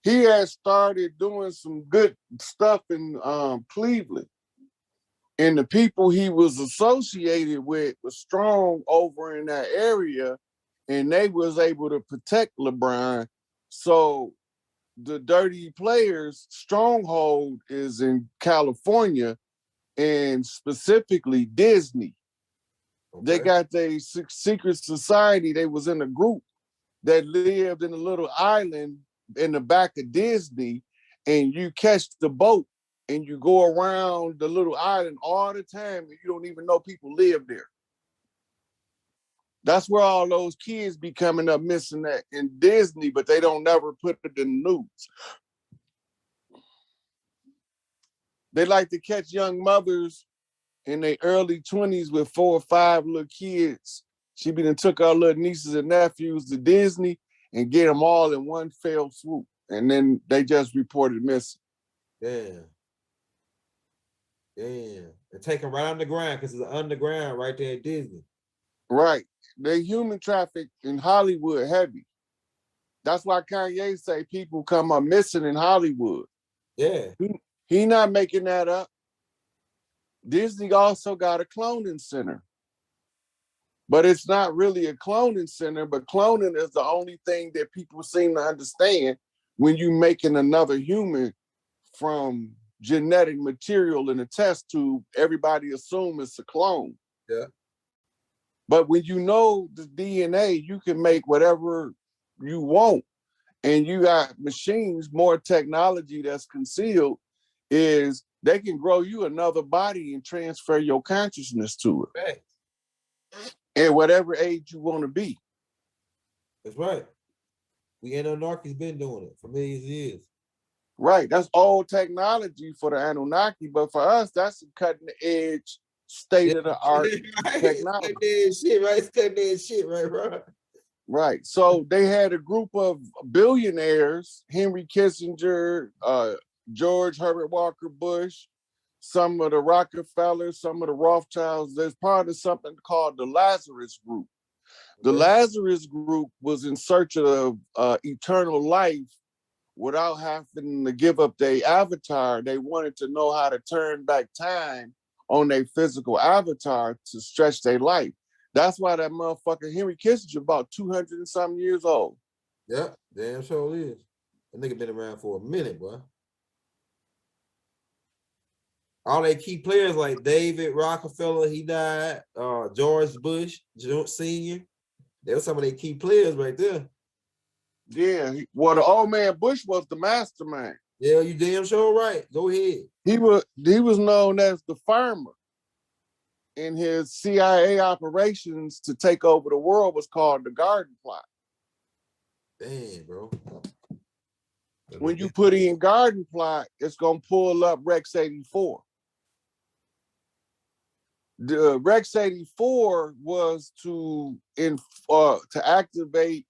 He had started doing some good stuff in Cleveland. And the people he was associated with was strong over in that area, and they was able to protect LeBron. So the dirty players' stronghold is in California, and specifically Disney. Okay. They got their secret society. They was in a group that lived in a little island in the back of Disney, and you catch the boat and you go around the little island all the time, and you don't even know people live there. That's where all those kids be coming up missing at in Disney, but they don't never put it in the news. They like to catch young mothers in their early 20s with 4 or 5 little kids. She been and took our little nieces and nephews to Disney and get them all in one fell swoop. And then they just reported missing. Yeah. Damn. And take them right on the ground because it's underground right there at Disney. Right. They human traffic in Hollywood heavy. That's why Kanye say people come up missing in Hollywood. Yeah. He not making that up. Disney also got a cloning center. But it's not really a cloning center, but cloning is the only thing that people seem to understand when you making another human from genetic material in a test tube. Everybody assumes it's a clone. Yeah. But when you know the DNA, you can make whatever you want. And you got machines, more technology that's concealed, is they can grow you another body and transfer your consciousness to it. Right. At whatever age you want to be. That's right. We Anunnaki been doing it for millions of years. Right. That's old technology for the Anunnaki, but for us, that's a cutting edge, state of the art technology. It's cutting edge shit, right? It's cutting edge shit, right, bro? Right. So they had a group of billionaires, Henry Kissinger, George Herbert Walker Bush, some of the Rockefellers, some of the Rothschilds. There's part of something called the Lazarus Group. The Lazarus Group was in search of eternal life without having to give up their avatar. They wanted to know how to turn back time on their physical avatar to stretch their life. That's why that motherfucker Henry Kissinger about 200 and something years old. Yeah, damn sure is. That nigga been around for a minute, boy. All they key players like David Rockefeller, he died. George Bush Senior. They were some of their key players right there. Yeah, well, the old man Bush was the mastermind. Yeah, you damn sure right. Go ahead. He was known as the farmer. And his CIA operations to take over the world was called the Garden Plot. Damn, bro. When you put in Garden Plot, it's gonna pull up Rex 84. The Rex 84 was to activate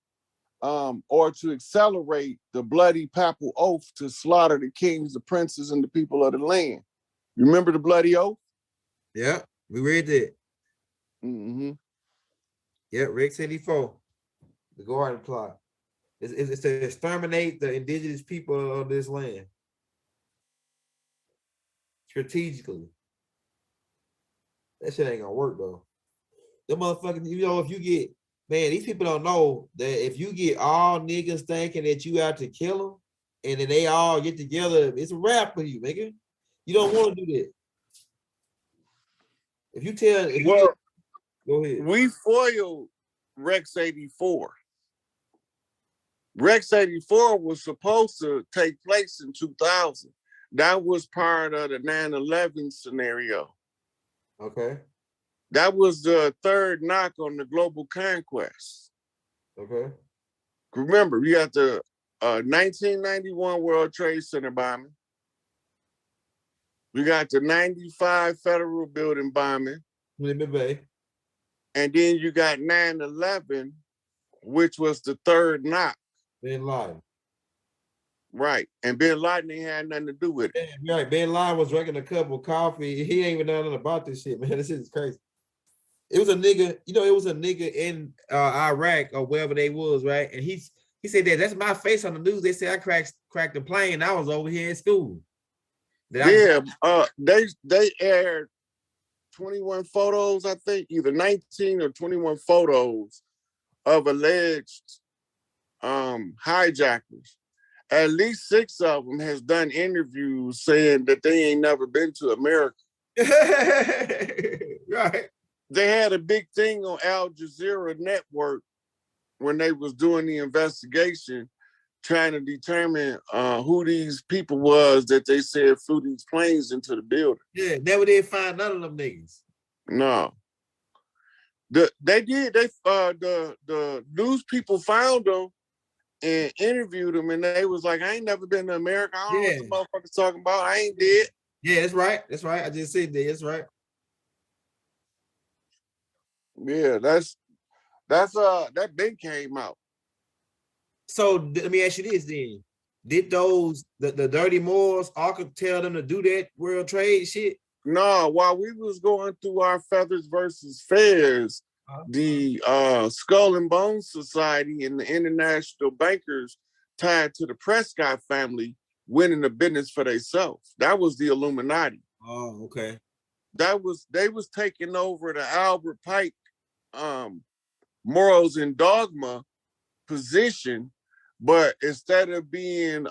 or to accelerate the bloody papal oath to slaughter the kings, the princes, and the people of the land. You remember the bloody oath? Yeah, we read that. Mm-hmm. Yeah, Rex 84, the Garden Plot. It's to exterminate the indigenous people of this land strategically. That shit ain't gonna work though. The motherfucking, if you get, man, these people don't know that if you get all niggas thinking that you out to kill them, and then they all get together, it's a wrap for you, nigga. You don't want to do that. Go ahead. We foiled Rex 84. Rex 84 was supposed to take place in 2000. That was part of the 9/11 scenario. Okay. That was the third knock on the global conquest. Okay. Remember, we got the 1991 World Trade Center bombing. We got the 95 Federal Building bombing. And then you got 9/11, which was the third knock. Bin Laden. Right. And Bin Laden ain't had nothing to do with it. Yeah, right. Bin Laden was drinking a cup of coffee. He ain't even know nothing about this shit, man. This shit is crazy. It was a nigga, it was a nigga in Iraq or wherever they was, right? And he said that's my face on the news. They said I cracked the plane. I was over here in school. They aired 21 photos, I think, either 19 or 21 photos of alleged hijackers. At least 6 of them has done interviews saying that they ain't never been to America. Right. They had a big thing on Al Jazeera network when they was doing the investigation, trying to determine who these people was that they said flew these planes into the building. Yeah, never did find none of them niggas. No. The news people found them and interviewed them, and they was like, I ain't never been to America. I don't know what the motherfuckers talking about. I ain't dead. Yeah, that's right. That's right. I just said that. That's right. Yeah, that big came out. So let me ask you this then. Did the dirty Moors tell them to do that World Trade shit? No, while we was going through our Feathers versus Fairs, the Skull and Bones Society and the international bankers tied to the Prescott family winning the business for themselves. That was the Illuminati. Oh, okay. They was taking over the Albert Pike morals and dogma position, but instead of being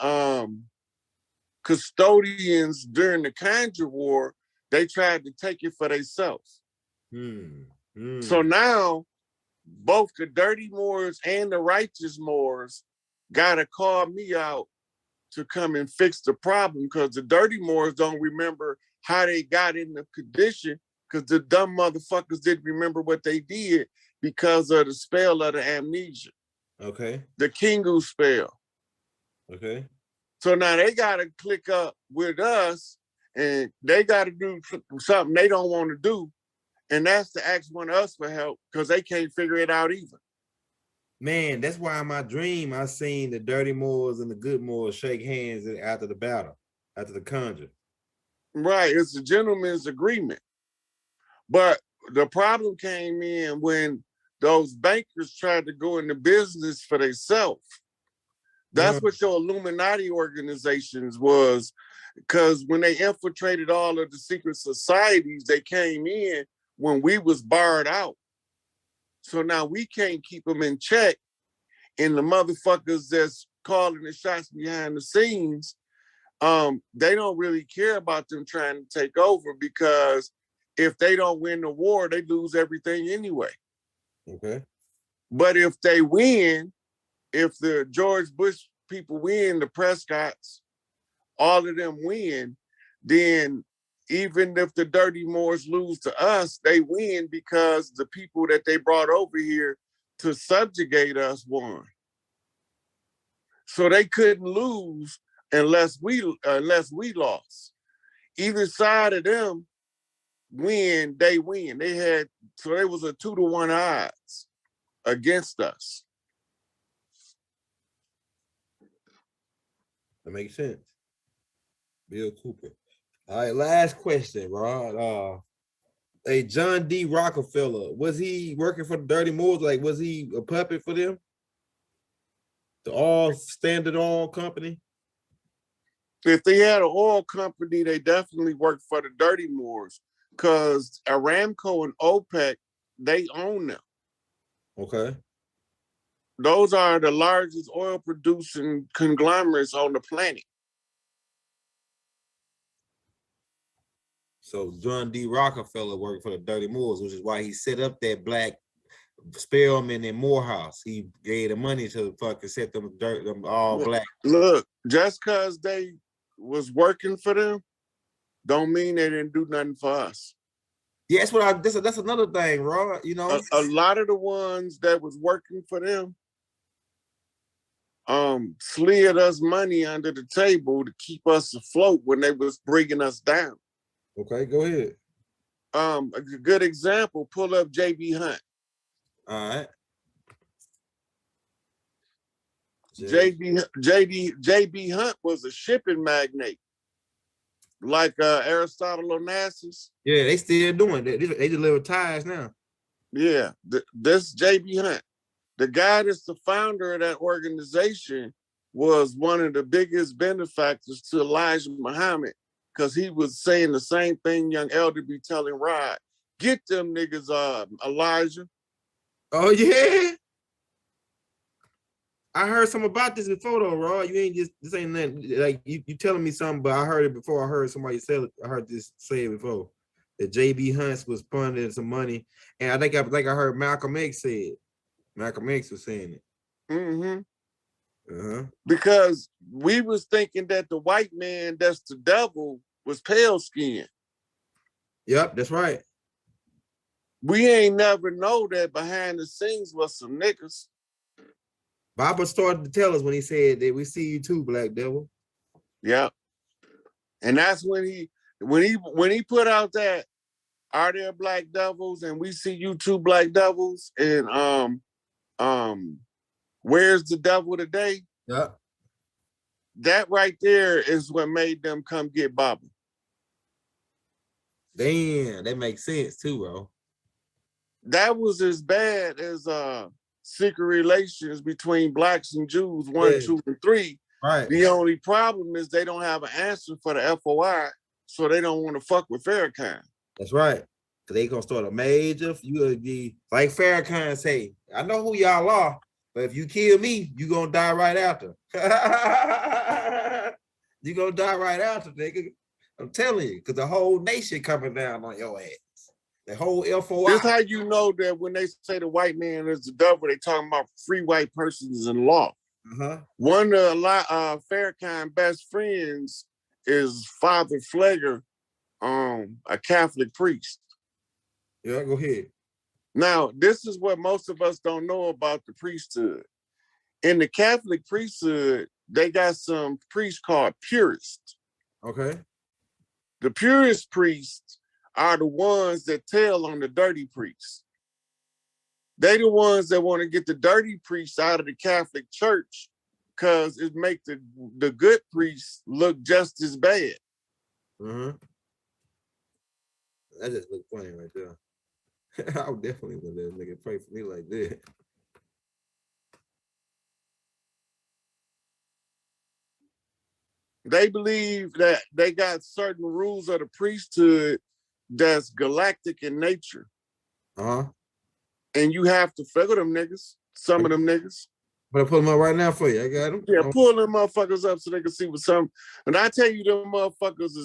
custodians during the Conjure War, they tried to take it for themselves. So now both the Dirty Moors and the Righteous Moors gotta call me out to come and fix the problem, because the Dirty Moors don't remember how they got in the condition, because the dumb motherfuckers didn't remember what they did because of the spell of the amnesia. Okay. The Kingu spell. Okay. So now they gotta click up with us and they gotta do something they don't want to do. And that's to ask one of us for help, because they can't figure it out either. Man, that's why in my dream I seen the Dirty Moors and the Good Moors shake hands after the battle, after the conjure. Right, it's a gentleman's agreement. But the problem came in when those bankers tried to go into business for themselves. That's what your Illuminati organizations was, because when they infiltrated all of the secret societies, they came in when we was barred out. So now we can't keep them in check. And the motherfuckers that's calling the shots behind the scenes, they don't really care about them trying to take over, because if they don't win the war, they lose everything anyway. Okay. But if they win, if the George Bush people win, the Prescotts, all of them win, then even if the Dirty Moors lose to us, they win because the people that they brought over here to subjugate us won. So they couldn't lose unless we lost. Either side of them win, they win. So it was a 2-to-1 odds against us. That makes sense. Bill Cooper. All right, last question, Rod. Hey, John D. Rockefeller, was he working for the Dirty Moors? Like, was he a puppet for them? The All Standard Oil Company? If they had an oil company, they definitely worked for the Dirty Moors, because Aramco and OPEC, they own them. Okay. Those are the largest oil producing conglomerates on the planet. So John D. Rockefeller worked for the Dirty Moors, which is why he set up that black Spellman in Morehouse. He gave the money to fucking set them all black. Look, just because they was working for them, don't mean they didn't do nothing for us. Yeah, that's another thing, Rod. You know, a lot of the ones that was working for them slid us money under the table to keep us afloat when they was bringing us down. Okay, go ahead. A good example, pull up JB Hunt. All right. JB Hunt was a shipping magnate, like Aristotle Onassis. Yeah, they still doing that. They deliver tires now. Yeah, this JB Hunt, the guy that's the founder of that organization, was one of the biggest benefactors to Elijah Muhammad, because he was saying the same thing young Elder be telling Rod. Get them niggas, Elijah. Oh, yeah. I heard something about this before, though, Rod. You ain't just, this ain't nothing, like, you telling me something, but I heard it before. I heard somebody say it. I heard this say it before. That JB Hunts was funding some money. And I think I heard Malcolm X say it. Malcolm X was saying it. Mm-hmm. Because we was thinking that the white man that's the devil was pale skinned. Yep, that's right. We ain't never know that behind the scenes was some niggas. Baba started to tell us when he said that we see you too, Black Devil. Yeah. And that's when he put out that, are there black devils, and we see you two black devils, and where's the devil today? Yeah. That right there is what made them come get Baba. Damn, that makes sense too, bro. That was as bad as secret relations between blacks and Jews, 1, Yeah. 2, and 3. Right. The only problem is they don't have an answer for the FOI, so they don't want to fuck with Farrakhan. That's right. Cause they gonna start a major. You gonna be like Farrakhan say, I know who y'all are, but if you kill me, you gonna die right after. You gonna die right after, nigga. I'm telling you, because the whole nation coming down on your ass. The whole FOI. This how you know that when they say the white man is the devil, they talking about free white persons in law. One of Farrakhan's best friends is Father Flegger, a Catholic priest. Yeah, go ahead. Now, this is what most of us don't know about the priesthood. In the Catholic priesthood, they got some priests called purists. Okay. The purist priests are the ones that tell on the dirty priests. They the ones that want to get the dirty priests out of the Catholic Church because it make the good priests look just as bad. That just look funny right there. I would definitely let that nigga pray for me like that. They believe that they got certain rules of the priesthood that's galactic in nature. And you have to figure them niggas, some of them niggas. But I put them up right now for you. I got them. Yeah, pull them motherfuckers up so they can see what's some. And I tell you, them motherfuckers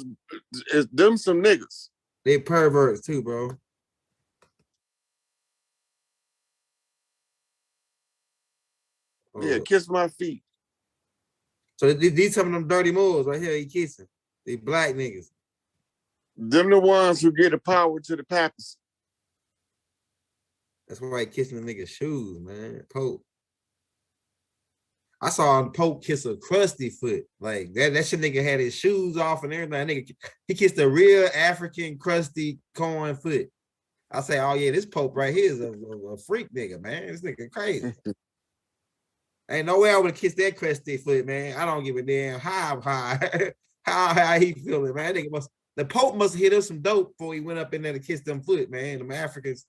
is them some niggas. They perverts too, bro. Yeah, kiss my feet. So these some of them dirty moles right here he kissing. They black niggas. Them the ones who get the power to the papacy. That's why he kissing the nigga's shoes, man. Pope. I saw Pope kiss a crusty foot. Like that shit nigga had his shoes off and everything. Nigga, he kissed a real African crusty corn foot. I say, oh yeah, this Pope right here is a freak nigga, man. This nigga crazy. Ain't no way I would have kissed that crusty foot, man. I don't give a damn how high he feeling, man. The Pope must have hit him some dope before he went up in there to kiss them foot, man. Them Africans.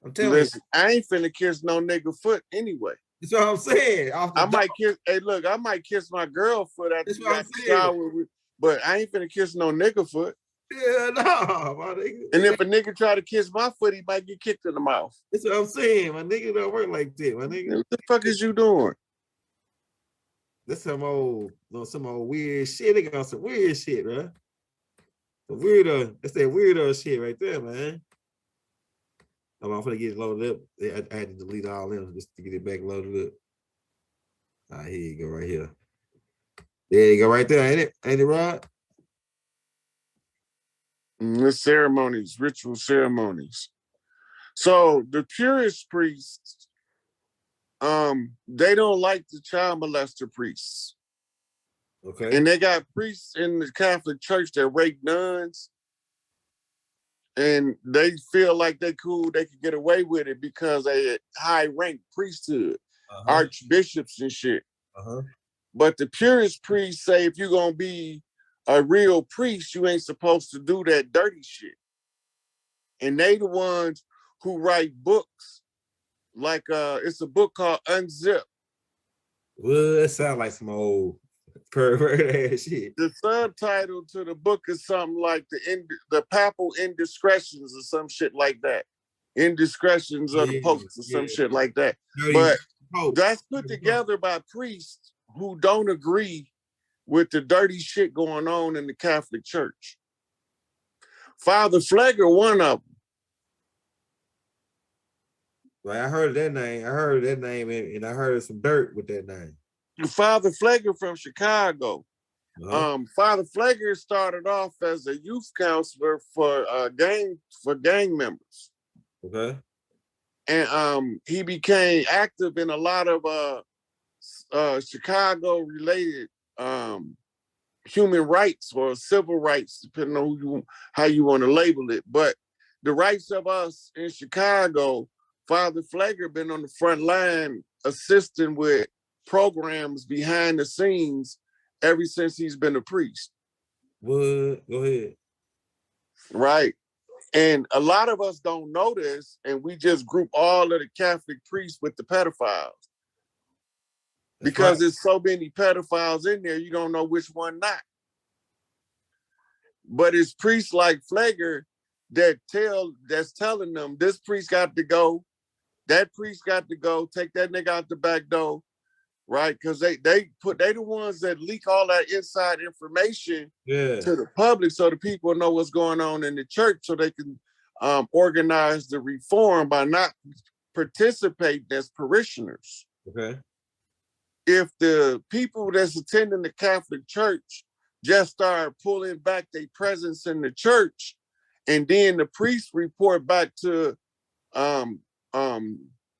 I'm telling you. I ain't finna kiss no nigga foot anyway. That's what I'm saying. I might kiss. Hey, look, I might kiss my girl foot after you got the shower, but I ain't finna kiss no nigga foot. Yeah, no, my nigga. And if a nigga try to kiss my foot, he might get kicked in the mouth. That's what I'm saying. My nigga don't work like that, my nigga. What the fuck is you doing? That's some old weird shit. They got some weird shit, bro. The weirdo. That's that weirdo shit right there, man. I'm gonna get it loaded up. I had to delete all them just to get it back loaded up. All right, here you go, right here. There you go, right there, ain't it? Ain't it, Rod? The ceremonies, ritual ceremonies. So the purist priests, they don't like the child molester priests. Okay. And they got priests in the Catholic Church that rape nuns. And they feel like they cool, they could get away with it because they high-ranked priesthood, archbishops and shit. But the purist priests say if you're gonna be a real priest, you ain't supposed to do that dirty shit. And they the ones who write books. Like it's a book called Unzip. Well, that sounds like some old pervert ass shit. The subtitle to the book is something like the papal indiscretions or some shit like that. Indiscretions of the popes or some shit like that. But that's put together by priests who don't agree with the dirty shit going on in the Catholic Church. Father Flegger, one of them. Right, I heard that name. I heard that name, and I heard some dirt with that name. Father Flegger from Chicago. Father Flegger started off as a youth counselor for gang members. Okay. And he became active in a lot of Chicago related human rights or civil rights, depending on how you want to label it. But the rights of us in Chicago, Father Flegger been on the front line assisting with programs behind the scenes ever since he's been a priest. What? Go ahead. Right. And a lot of us don't know this, and we just group all of the Catholic priests with the pedophiles. Because there's so many pedophiles in there, you don't know which one not. But it's priests like Flager that's telling them this priest got to go, that priest got to go, take that nigga out the back door, right? Because they the ones that leak all that inside information to the public so the people know what's going on in the church so they can organize the reform by not participating as parishioners. Okay. If the people that's attending the Catholic Church just start pulling back their presence in the church, and then the priests report back to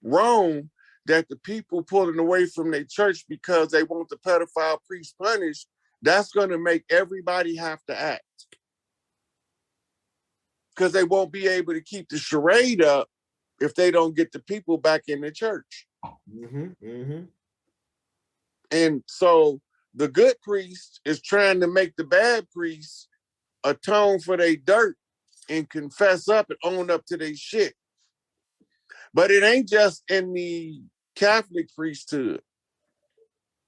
Rome that the people pulling away from their church because they want the pedophile priest punished, that's going to make everybody have to act. Because they won't be able to keep the charade up if they don't get the people back in the church. And so the good priest is trying to make the bad priests atone for their dirt and confess up and own up to their shit. But it ain't just in the Catholic priesthood,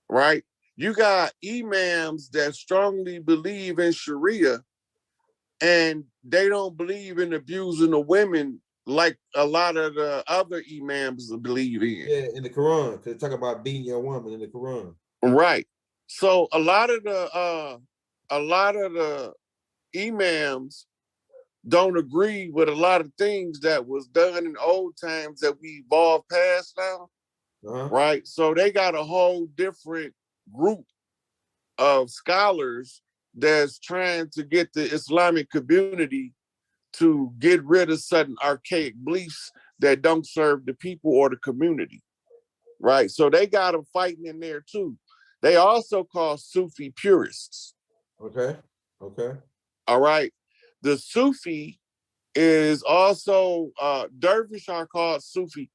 right? You got imams that strongly believe in Sharia, and they don't believe in abusing the women like a lot of the other imams believe in. Yeah, in the Quran, because they talk about beating your woman in the Quran. Right. So a lot of the imams don't agree with a lot of things that was done in old times that we evolved past now. Right. So they got a whole different group of scholars that's trying to get the Islamic community to get rid of certain archaic beliefs that don't serve the people or the community. Right. So they got them fighting in there too. They also call Sufi purists. Okay. All right. The Sufi is also, dervish are called Sufi.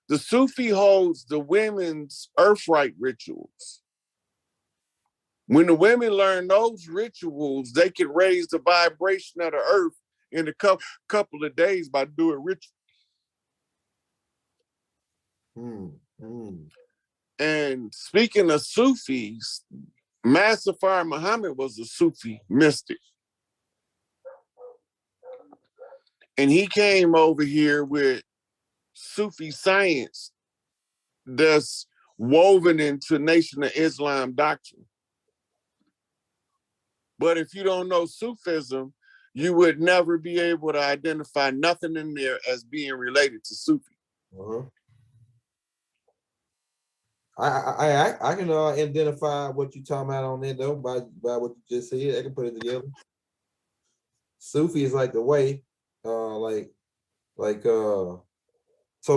The Sufi holds the women's earthright rituals. When the women learn those rituals, they can raise the vibration of the earth in a couple of days by doing rituals. And speaking of Sufis, Master Muhammad was a Sufi mystic. And he came over here with Sufi science that's woven into Nation of Islam doctrine. But if you don't know Sufism, you would never be able to identify nothing in there as being related to Sufi. I can identify what you're talking about on there though by what you just said. I can put it together. Sufi is like the way, so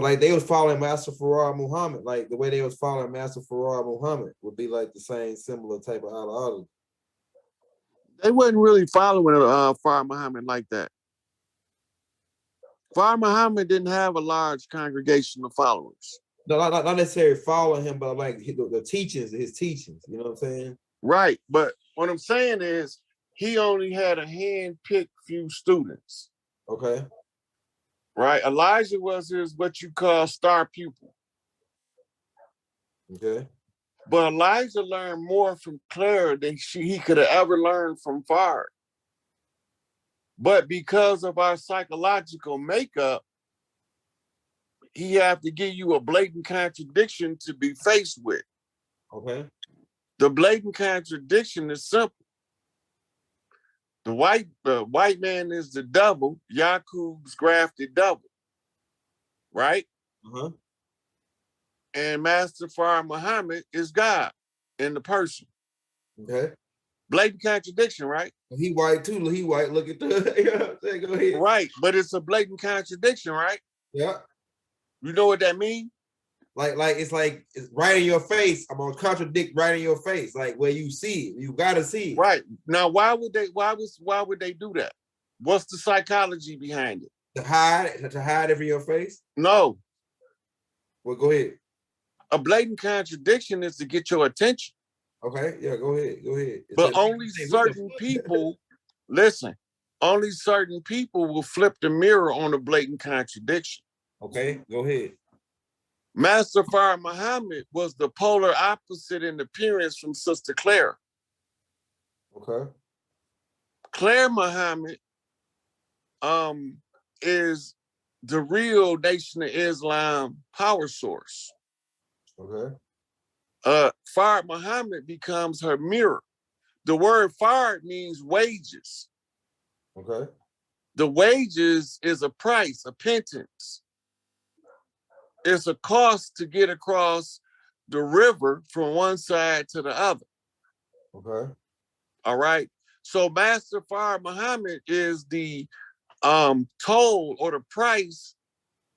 like they was following Master Farah Muhammad, like the way they was following Master Farah Muhammad would be like the same similar type of ideology. They wasn't really following Farah Muhammad like that. Farah Muhammad didn't have a large congregation of followers. No, not necessarily following him, but like the teachings, his teachings, you know what I'm saying? Right, but what I'm saying is he only had a hand-picked few students. Okay. Right, Elijah was his what you call star pupil. Okay. But Elijah learned more from Claire than he could have ever learned from Farah. But because of our psychological makeup, he have to give you a blatant contradiction to be faced with. Okay. The blatant contradiction is simple. The white man is the devil, Yaqub's grafted double, right? And Master Farah Muhammad is God in the person. Okay. Blatant contradiction, right? He white too. He white. Look at the. You know what I'm saying? Go ahead. Right, but it's a blatant contradiction, right? Yeah. You know what that means? Like it's right in your face. I'm gonna contradict right in your face, like where you see it. You gotta see it. Right. Now, why would they do that? What's the psychology behind it? To hide it from your face? No. Well, go ahead. A blatant contradiction is to get your attention. Okay, yeah, go ahead. But only certain people, listen, only certain people will flip the mirror on a blatant contradiction. Okay, go ahead. Master Fard Muhammad was the polar opposite in appearance from Sister Clara. Okay. Claire Muhammad is the real Nation of Islam power source. Okay. Fard Muhammad becomes her mirror. The word Fard means wages. Okay. The wages is a price, a pittance. It's a cost to get across the river from one side to the other. Okay. All right. So Master Fard Muhammad is the toll or the price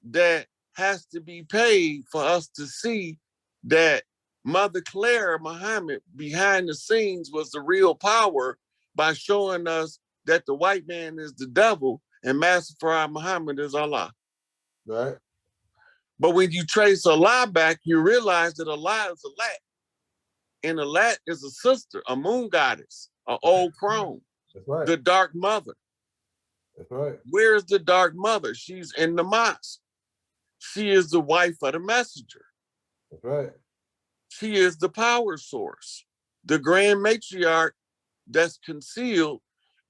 that has to be paid for us to see that Mother Clara Muhammad behind the scenes was the real power by showing us that the white man is the devil and Master Fard Muhammad is Allah. Right. But when you trace Allah back, you realize that Allah is Alat. And Alat is a sister, a moon goddess, an old crone, That's right. the dark mother. That's right. Where's the dark mother? She's in the mosque. She is the wife of the messenger. That's right. She is the power source, the grand matriarch that's concealed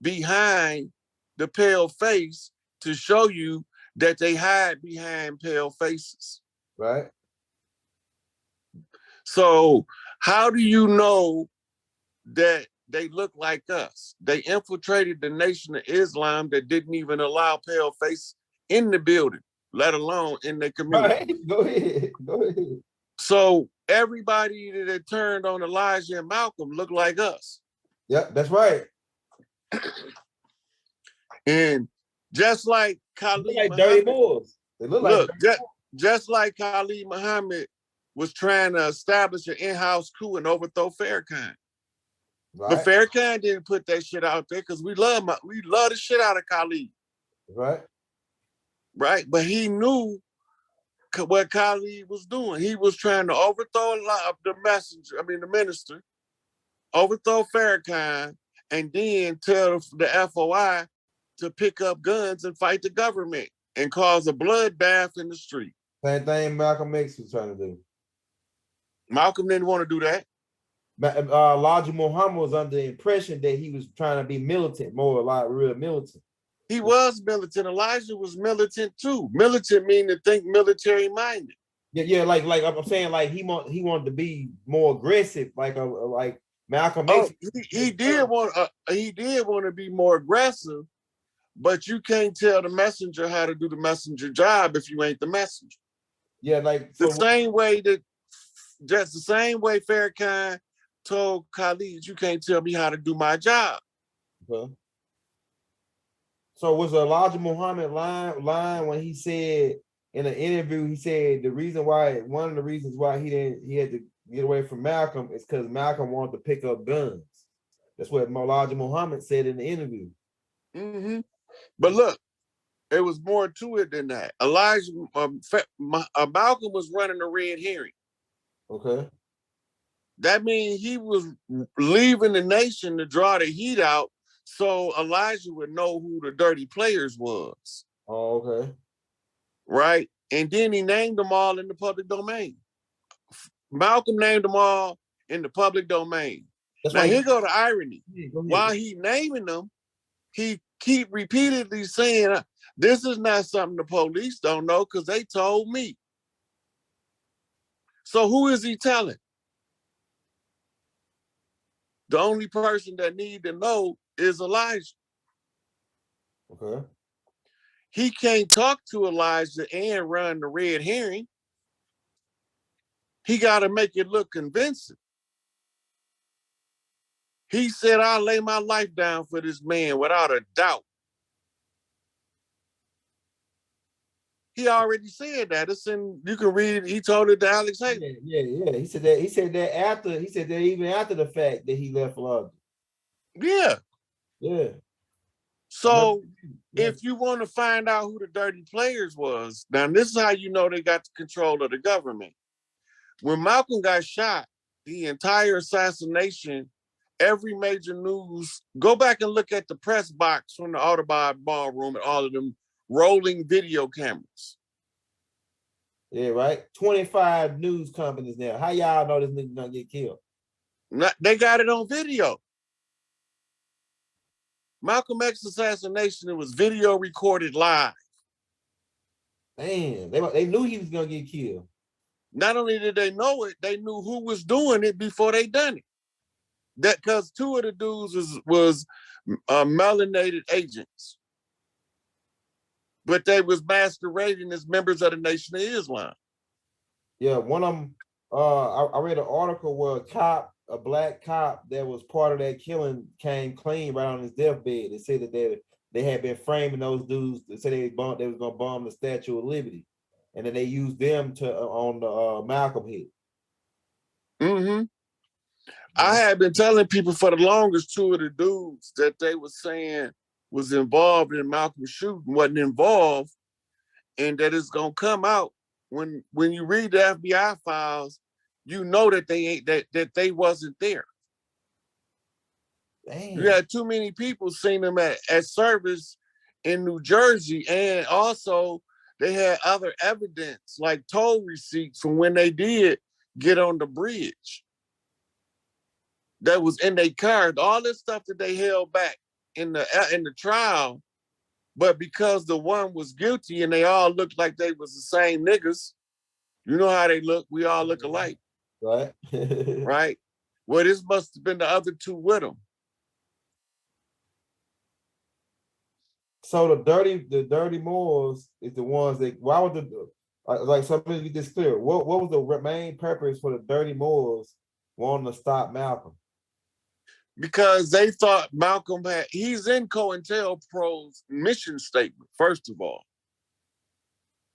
behind the pale face to show you that they hide behind pale faces. Right. So how do you know that they look like us? They infiltrated the Nation of Islam that didn't even allow pale face in the building, let alone in their community. Right. Go ahead. Go ahead. So everybody that turned on Elijah and Malcolm looked like us. Yep, that's right. And just like Khalid Like dirty Muhammad, Moors. They look look, like just like Khalid Muhammad was trying to establish an in-house coup and overthrow Farrakhan. right. But Farrakhan didn't put that shit out there because we love the shit out of Khalid. Right. Right? But he knew what Khalid was doing. He was trying to overthrow a lot of the minister, overthrow Farrakhan, and then tell the FOI to pick up guns and fight the government and cause a bloodbath in the street. Same thing Malcolm X was trying to do. Malcolm didn't want to do that. Elijah Muhammad was under the impression that he was trying to be militant, more like real militant. He was militant. Elijah was militant too. Militant mean to think military minded. Yeah, like I'm saying, like he wanted to be more aggressive, like Malcolm X. He did want to be more aggressive, but you can't tell the messenger how to do the messenger job if you ain't the messenger. Yeah, like the same way Farrakhan told Khalid, you can't tell me how to do my job. Okay. So was Elijah Muhammad lying when he said in an interview, he said one of the reasons why he had to get away from Malcolm is because Malcolm wanted to pick up guns. That's what Elijah Muhammad said in the interview. Mm-hmm. But look, there was more to it than that. Malcolm was running a red herring. Okay. That means he was leaving the nation to draw the heat out so Elijah would know who the dirty players was. Oh, okay. Right? And then he named them all in the public domain. Malcolm named them all in the public domain. Now here go the irony. While he naming them, he keep repeatedly saying, this is not something the police don't know because they told me. So who is he telling? The only person that need to know is Elijah. Okay. He can't talk to Elijah and run the red herring. He got to make it look convincing. He said, I'll lay my life down for this man without a doubt. He already said that. It's in, you can read it. He told it to Alex Haye. Yeah. He said that even after the fact that he left London. Yeah. Yeah. So if you want to find out who the dirty players was, now this is how you know they got the control of the government. When Malcolm got shot, the entire assassination every major news, go back and look at the press box from the Audubon ballroom and all of them rolling video cameras. Yeah, right. 25 news companies now. How y'all know this nigga gonna get killed? They got it on video. Malcolm X assassination, it was video recorded live. Man, they knew he was gonna get killed. Not only did they know it, they knew who was doing it before they done it. That because two of the dudes was melanated agents, but they was masquerading as members of the Nation of Islam. Yeah, one of them. I read an article where a black cop that was part of that killing, came clean right on his deathbed. They said that they had been framing those dudes. They said they was gonna bomb the Statue of Liberty, and then they used them to on the Malcolm hit. Mm-hmm. I had been telling people for the longest, two of the dudes that they were saying was involved in Malcolm's shooting wasn't involved, and that it's gonna come out when you read the FBI files, you know that they ain't that they wasn't there. Damn. You had too many people seen them at service in New Jersey, and also they had other evidence like toll receipts from when they did get on the bridge that was in their car. All this stuff that they held back in the trial, but because the one was guilty and they all looked like they was the same niggas, you know how they look. We all look alike, right? right? Well, this must have been the other two with them. So the dirty Moors is the ones that. Why would like something to be this clear? What was the main purpose for the dirty Moors wanting to stop Malcolm? Because they thought Malcolm he's in COINTELPRO's mission statement, first of all.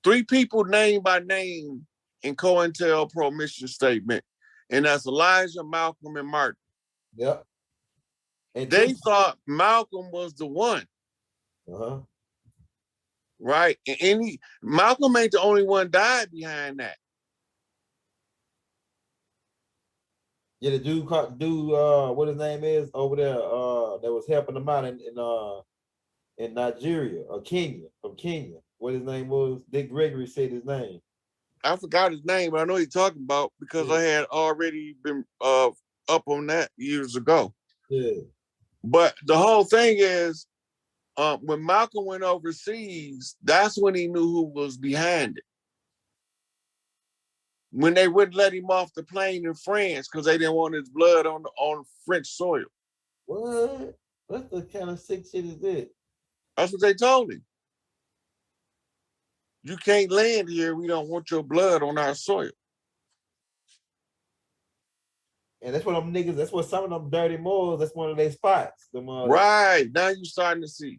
3 people named by name in COINTELPRO mission statement, and that's Elijah, Malcolm, and Martin. Yep. And they thought Malcolm was the one. Uh-huh. Right? And Malcolm ain't the only one died behind that. Yeah, the dude what his name is over there, that was helping them out in Nigeria or Kenya, from Kenya. What his name was? Dick Gregory said his name. I forgot his name, but I know what he's talking about because I had already been up on that years ago. Yeah. But the whole thing is, when Malcolm went overseas, that's when he knew who was behind it. When they wouldn't let him off the plane in France because they didn't want his blood on French soil. What? What the kind of sick shit is this? That's what they told him. You can't land here. We don't want your blood on our soil. And that's what them niggas, that's what some of them dirty Moors, that's one of their spots. Right. Now you're starting to see.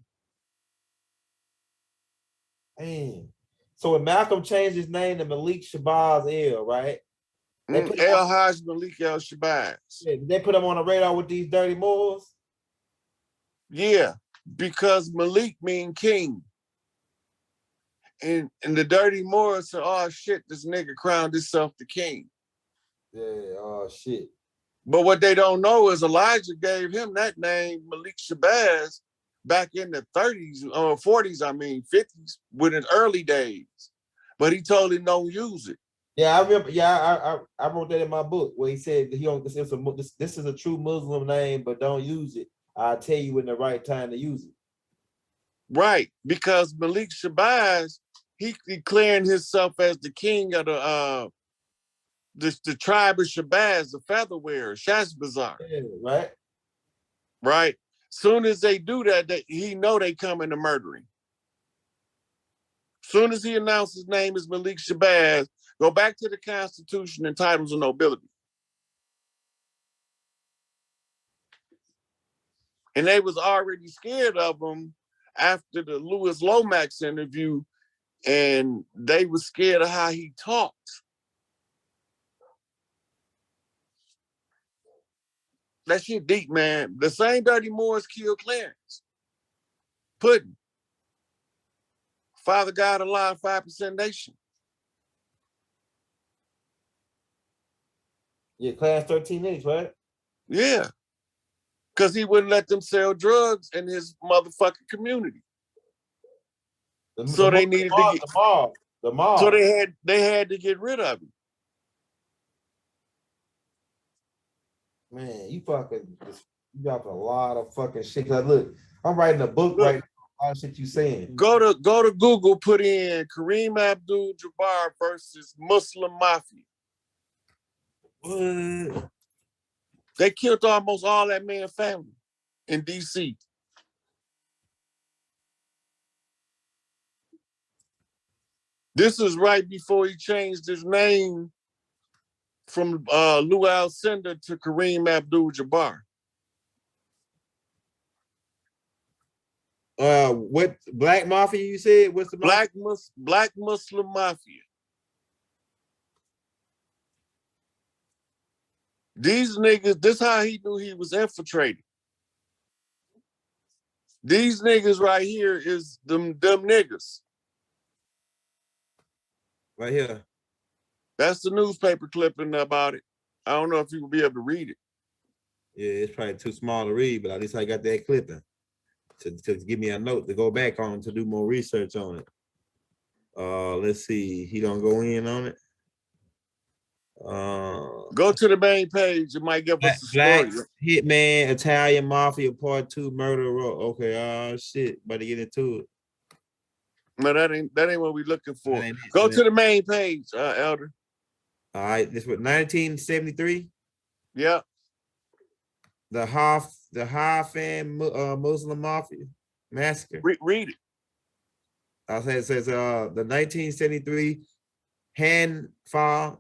Man. So when Malcolm changed his name to Malik Shabazz El, right? El Haj Malik El Shabazz. Yeah, did they put him on the radar with these dirty Moors? Yeah, because Malik mean king. And the dirty Moors said, oh shit, this nigga crowned himself the king. Yeah, oh shit. But what they don't know is Elijah gave him that name, Malik Shabazz, back in the 30s, or 40s, 50s, with his early days. But he told him don't use it. Yeah, I remember. Yeah, I wrote that in my book where he said this is a true Muslim name, but don't use it. I'll tell you when the right time to use it. Right, because Malik Shabazz, he declaring himself as the king of the tribe of Shabazz, the feather wearer, Shashbazar. Yeah, right. Right. Soon as they do that, he know they coming to murder him. Soon as he announces his name is Malik Shabazz, go back to the Constitution and titles of nobility. And they was already scared of him after the Louis Lomax interview, and they was scared of how he talked. That shit deep, man. The same dirty Moors killed Clarence. Puddin'. Father God alive, 5% nation. Yeah, class 13H, right? Yeah. Because he wouldn't let them sell drugs in his motherfucking community. So they needed to get the mob. So they had to get rid of him. Man, you dropping a lot of fucking shit. Cause look, I'm writing a book right now. A lot of shit you saying. Go to Google, put in Kareem Abdul-Jabbar versus Muslim Mafia. What? They killed almost all that man's family in DC. This is right before he changed his name from Lou Alcindor to Kareem Abdul-Jabbar. What Black Mafia you said? What's the Black Muslim Mafia. These niggas, this how he knew he was infiltrated. These niggas right here is them niggas. Right here. That's the newspaper clipping about it. I don't know if you will be able to read it. Yeah, it's probably too small to read, but at least I got that clipping to give me a note to go back on to do more research on it. Let's see. He don't go in on it. Go to the main page. It might give us a story. Hitman, Italian Mafia Part 2 Murder. Okay, shit. About to get into it. No, that ain't what we looking for. Go to the main page, Elder. All right, this was 1973. Yeah. The Haffan Muslim Mafia massacre. Read it. I say it says the 1973 Hanafi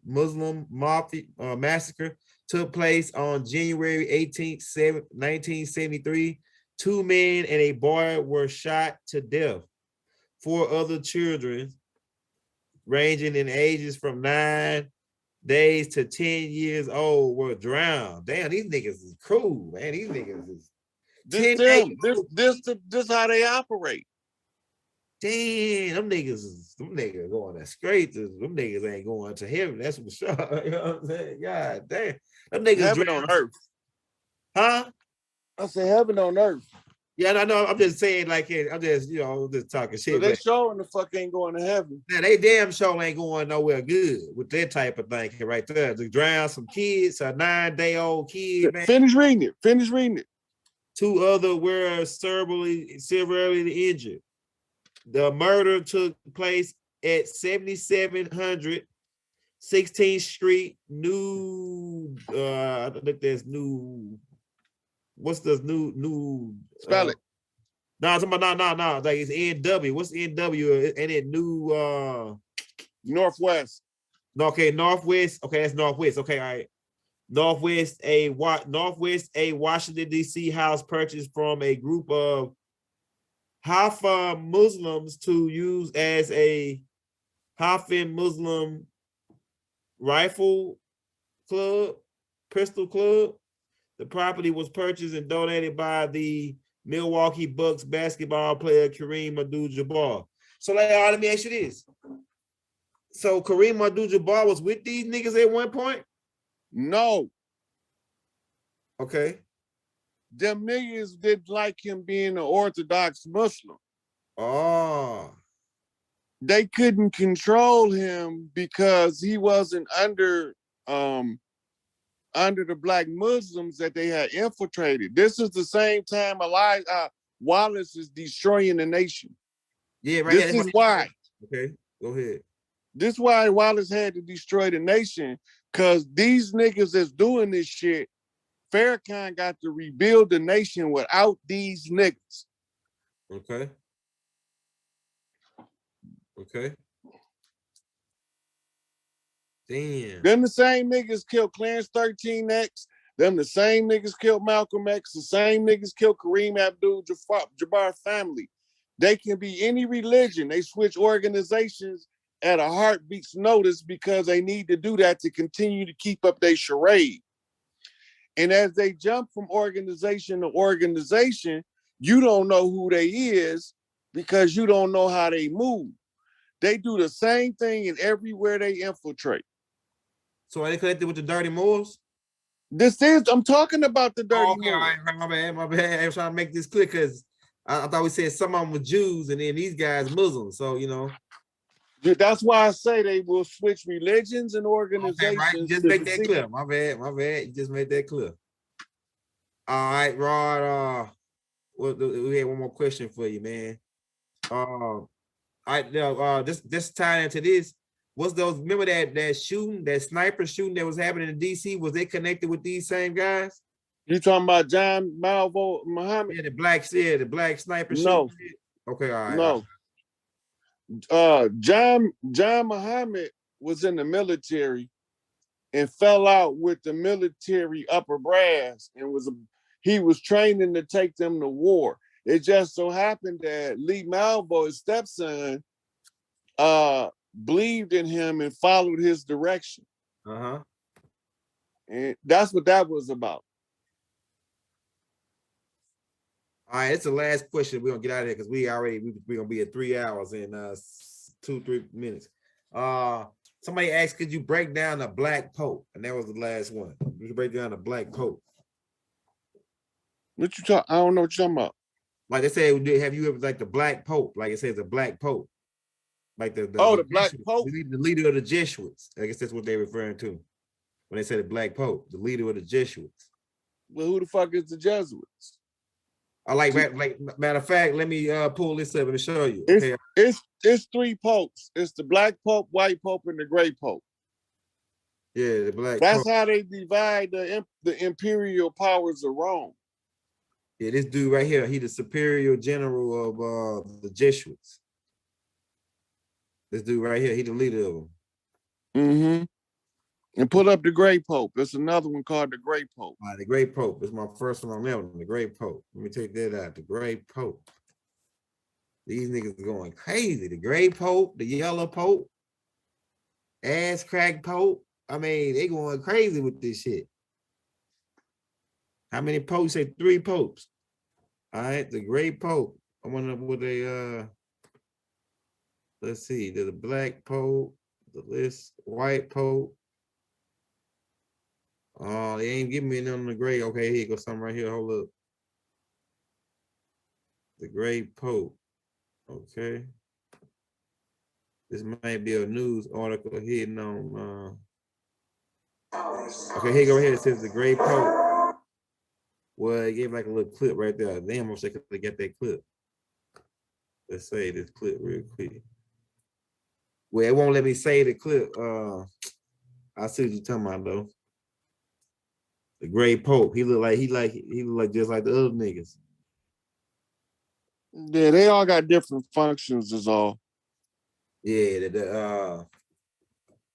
Muslim Mafia massacre took place on January 18th, 1973. 2 men and a boy were shot to death. 4 other children, ranging in ages from 9 days to 10 years old, were drowned. Damn, these niggas is cool, man. These niggas is this how they operate. Damn, them niggas going to straight. Them niggas ain't going to heaven. That's for sure. You know what I'm saying? God damn. Them niggas heaven on earth. Huh? I said heaven on earth. Yeah, I know. I'm just saying, like, I'm just, just talking shit. So they showing the fuck ain't going to heaven. Yeah, they damn sure ain't going nowhere good with that type of thing right there. To drown some kids, a 9-day-old kid, man. Finish reading it. 2 other were severely injured. The murder took place at 7700 16th Street, I think there's new. What's the new? Spell it. No, no. Like it's NW. What's NW? And it new Northwest. Okay, Northwest. Okay, that's Northwest. Okay, all right. Northwest, a Washington, D.C. house purchased from a group of Haifa Muslims to use as a Haifan Muslim rifle club, pistol club. The property was purchased and donated by the Milwaukee Bucks basketball player Kareem Abdul-Jabbar. So let me ask you this. So Kareem Abdul-Jabbar was with these niggas at one point? No. Okay. Them niggas didn't like him being an Orthodox Muslim. Oh. They couldn't control him because he wasn't under the Black Muslims that they had infiltrated. This is the same time Wallace is destroying the nation. Yeah, right. This is why. Okay, go ahead. This is why Wallace had to destroy the nation, because these niggas that's doing this shit, Farrakhan got to rebuild the nation without these niggas. Okay. Damn. Them the same niggas killed Clarence 13X. Them the same niggas killed Malcolm X. The same niggas killed Kareem Abdul-Jabbar family. They can be any religion. They switch organizations at a heartbeat's notice because they need to do that to continue to keep up their charade. And as they jump from organization to organization, you don't know who they is because you don't know how they move. They do the same thing in everywhere they infiltrate. So are they connected with the Dirty Moors? I'm talking about the dirty Okay, all Moors. right, my bad. I was trying to make this clear because I thought we said some of them were Jews and then these guys Muslims. So you know. That's why I say they will switch religions and Okay, right. organizations Just to make that deceive. clear. My bad. My bad. You just made that clear. All right, Rod. We had one more question for you, man. I now this tying into this. What's those? Remember that shooting, that sniper shooting that was happening in DC? Was they connected with these same guys? You talking about John Malvo Muhammad? Yeah, the black sniper shooting. No, Okay, all right. no. John Muhammad was in the military and fell out with the military upper brass and he was training to take them to war. It just so happened that Lee Malvo, his stepson, believed in him and followed his direction. Uh-huh. And that's what that was about. All right, it's the last question. We're gonna get out of here because we're gonna be at 3 hours and 2-3 minutes. Somebody asked, could you break down the Black Pope? And that was the last one. You break down the Black Pope. What you talk? I don't know what you're talking about. Like they say, have you ever like the Black Pope? Like it says the Black Pope. Like the Black Pope, the leader of the Jesuits. I guess that's what they're referring to when they say the Black Pope, the leader of the Jesuits. Well, who the fuck is the Jesuits? I like matter of fact, let me pull this up and show you. Okay, it's 3 popes. It's the Black Pope, White Pope, and the Gray Pope. Yeah, the Black. That's how they divide the imperial powers of Rome. Yeah, this dude right here, he the superior general of the Jesuits. This dude right here, he the leader of them. Mm-hmm. And put up the Gray Pope. There's another one called the Gray Pope. All right, the Gray Pope is my first one on that one, the Gray Pope. Let me take that out, the Gray Pope. These niggas are going crazy. The Gray Pope, the Yellow Pope, ass crack Pope. I mean, they going crazy with this shit. How many popes? Say 3 popes. All right, the Gray Pope. I wonder what they let's see, there's a Black Pope, the list, White Pope. Oh, they ain't giving me none on the gray. Okay, here goes something right here. Hold up. The Gray Pope. Okay. This might be a news article hitting on okay, here you go right here. It says the Gray Pope. Well, it gave like a little clip right there. Damn, I wish I could get that clip. Let's say this clip real quick. Well, it won't let me say the clip. I see what you're talking about though. The Gray Pope. He look like just like the other niggas. Yeah, they all got different functions is all. Yeah,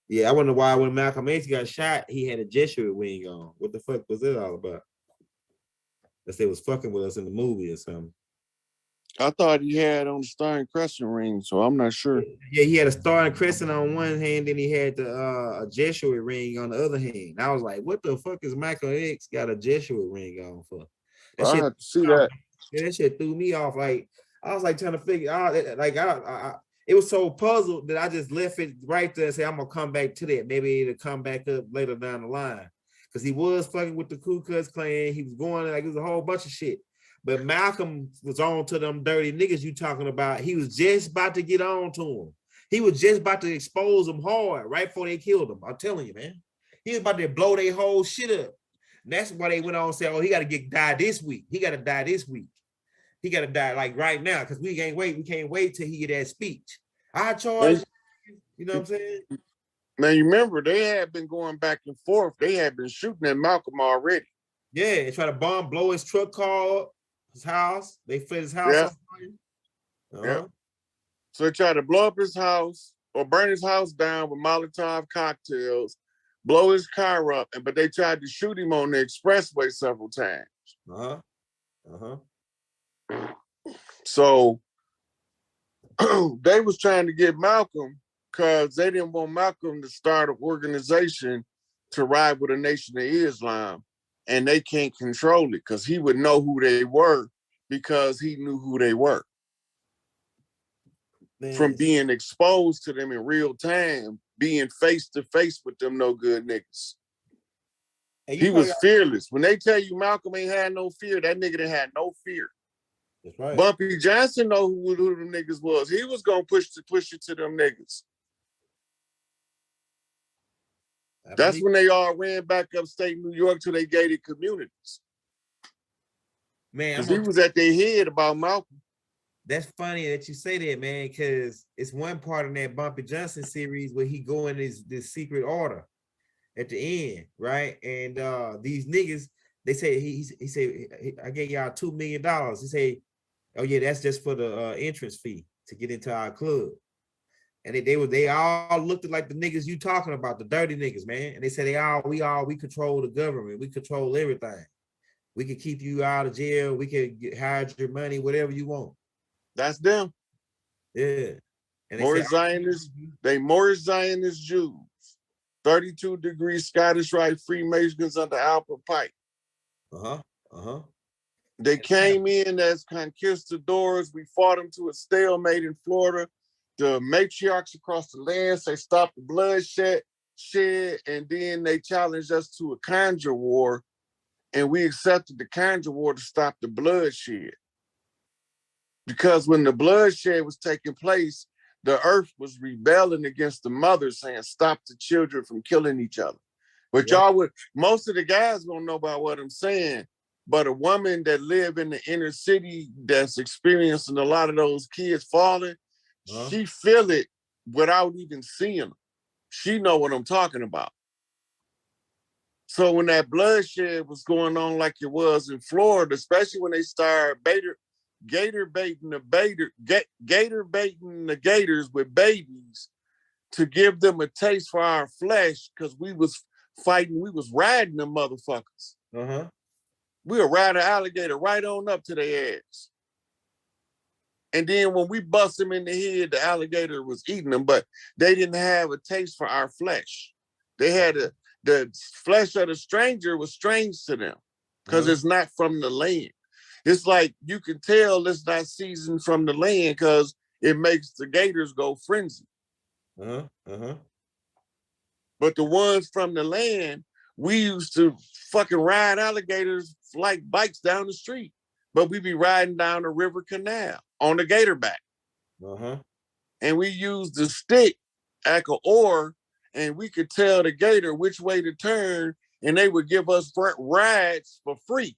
yeah, I wonder why when Malcolm X got shot, he had a Jesuit wing on. What the fuck was it all about? That they was fucking with us in the movie or something. I thought he had on the Star and Crescent ring, so I'm not sure. Yeah, he had a star and crescent on one hand, then he had the a Jesuit ring on the other hand. I was like, what the fuck is Malcolm X got a Jesuit ring on for? That I shit, had to see that. Yeah, that shit threw me off. Like I was like trying to figure out, like it was so puzzled that I just left it right there and said I'm gonna come back to that. Maybe it'll come back up later down the line. Because he was fucking with the Ku Klux Klan. He was going like it was a whole bunch of shit. But Malcolm was on to them dirty niggas you talking about. He was just about to get on to them. He was just about to expose them hard right before they killed him. I'm telling you, man. He was about to blow their whole shit up. And that's why they went on and said, oh, he got to die this week. He got to die this week. He got to die like right now because we can't wait. We can't wait till he get that speech. I charge, you know what I'm saying? Now, you remember, they had been going back and forth. They had been shooting at Malcolm already. Yeah, they tried to blow his truck car up, his house. They fled his house. Yeah. Yeah. So they tried to blow up his house or burn his house down with Molotov cocktails, blow his car up, but they tried to shoot him on the expressway several times. So they was trying to get Malcolm because they didn't want Malcolm to start an organization to ride with the Nation of Islam, and they can't control it because he would know who they were because he knew who they were. Man. From being exposed to them in real time, being face to face with them no good niggas. And He was fearless. When they tell you Malcolm ain't had no fear, that nigga didn't have no fear. That's right. Bumpy Johnson know who the niggas was. He was gonna push it to them niggas. That's when they all ran back upstate New York to their gated communities. Man, because he was at their head about Malcolm. That's funny that you say that, man, because it's one part in that Bumpy Johnson series where he go in this secret order at the end, right? And these niggas, they say he said, I gave y'all $2 million. He say, oh yeah, that's just for the entrance fee to get into our club. And they all looked like the niggas you talking about, the dirty niggas, man. And they said we control the government, we control everything. We can keep you out of jail, we can hide your money, whatever you want. That's them. Yeah. And more Zionist Jews. 32 degree Scottish Rite Freemasons under Albert Pike. They came in as conquistadors. We fought them to a stalemate in Florida. The matriarchs across the lands, they stopped the bloodshed, and then they challenged us to a conjure war, and we accepted the conjure war to stop the bloodshed. Because when the bloodshed was taking place, the earth was rebelling against the mother, saying, stop the children from killing each other. But most of the guys won't know about what I'm saying, but a woman that live in the inner city that's experiencing a lot of those kids falling, she feel it without even seeing them. She know what I'm talking about. So when that bloodshed was going on like it was in Florida, especially when they started gator baiting the gators with babies to give them a taste for our flesh, because we was riding them motherfuckers. We would ride an alligator right on up to their ass. And then when we bust them in the head, the alligator was eating them, but they didn't have a taste for our flesh. They had the flesh of the stranger was strange to them because it's not from the land. It's like you can tell it's not seasoned from the land because it makes the gators go frenzy. But the ones from the land, we used to fucking ride alligators like bikes down the street, but we be riding down the river canal on the gator back. And we used the stick like an oar, and we could tell the gator which way to turn, and they would give us rides for free.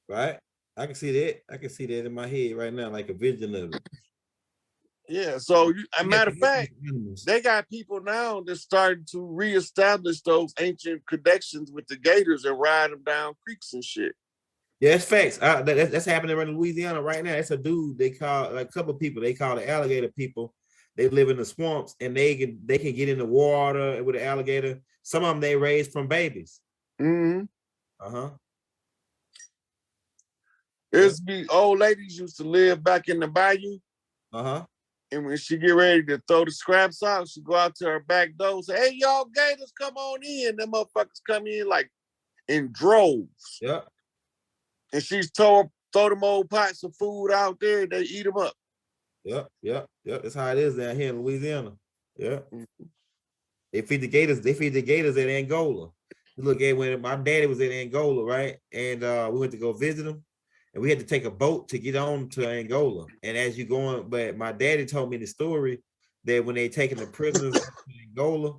Right. I can see that. I can see that in my head right now, like a vision of it. Yeah. So, a matter of fact, they got people now that started to reestablish those ancient connections with the gators and ride them down creeks and shit. Yeah, it's facts. That's happening in Louisiana right now. It's a dude they call, like a couple of people, they call the alligator people. They live in the swamps and they can get in the water with the alligator. Some of them they raised from babies. It's be old ladies used to live back in the bayou. And when she get ready to throw the scraps out, she go out to her back door and say, hey, y'all gators, come on in. Them motherfuckers come in like in droves. And she's throw them old pots of food out there and they eat them up. That's how it is down here in Louisiana. They feed the gators in Angola. Look at when my daddy was in Angola, right? And we went to go visit him. And we had to take a boat to get on to Angola. And as you going, but my daddy told me the story that when they taking the prisoners to Angola,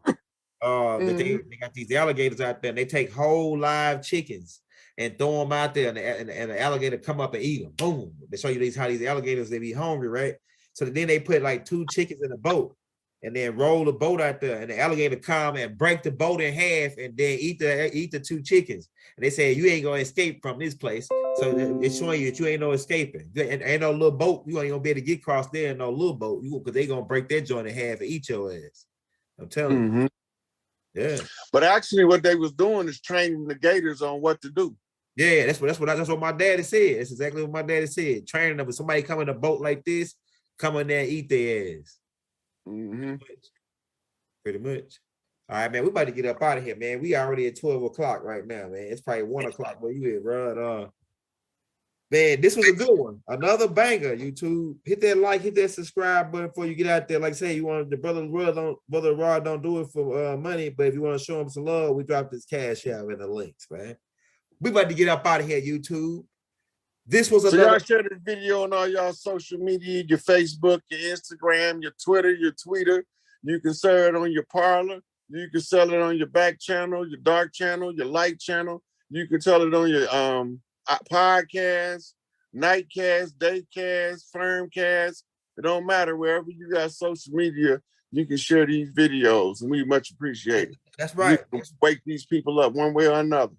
that they got these alligators out there and they take whole live chickens and throw them out there and the alligator come up and eat them. Boom. They show you how these alligators, they be hungry, right? So then they put like 2 chickens in a boat and then roll the boat out there and the alligator come and break the boat in half and then eat the 2 chickens. And they say, you ain't gonna escape from this place. So it's showing you that you ain't no escaping. Ain't no little boat. You ain't gonna be able to get across there in no little boat. Because they gonna break that joint in half and eat your ass. I'm telling you. Yeah. But actually what they was doing is training the gators on what to do. Yeah, that's what my daddy said. That's exactly what my daddy said. Training them. If somebody come in a boat like this, come in there and eat their ass. Pretty much. All right, man. We about to get up out of here, man. We already at 12 o'clock right now, man. It's probably 1 o'clock where you at, bro. Man, this was a good one. Another banger. YouTube, hit that like, hit that subscribe button before you get out there. Like I say, you want the brother Rod don't do it for money, but if you want to show him some love, we drop this cash out in the links, man. We about to get up out of here, YouTube. This was So another. y'all share this video on all y'all social media, your Facebook, your Instagram, your Twitter, your Tweeter. You can sell it on your Parler. You can sell it on your back channel, your dark channel, your light channel. You can tell it on your podcast, nightcast, daycast, firmcast. It don't matter. Wherever you got social media, you can share these videos, and we much appreciate it. That's right. You can wake these people up one way or another.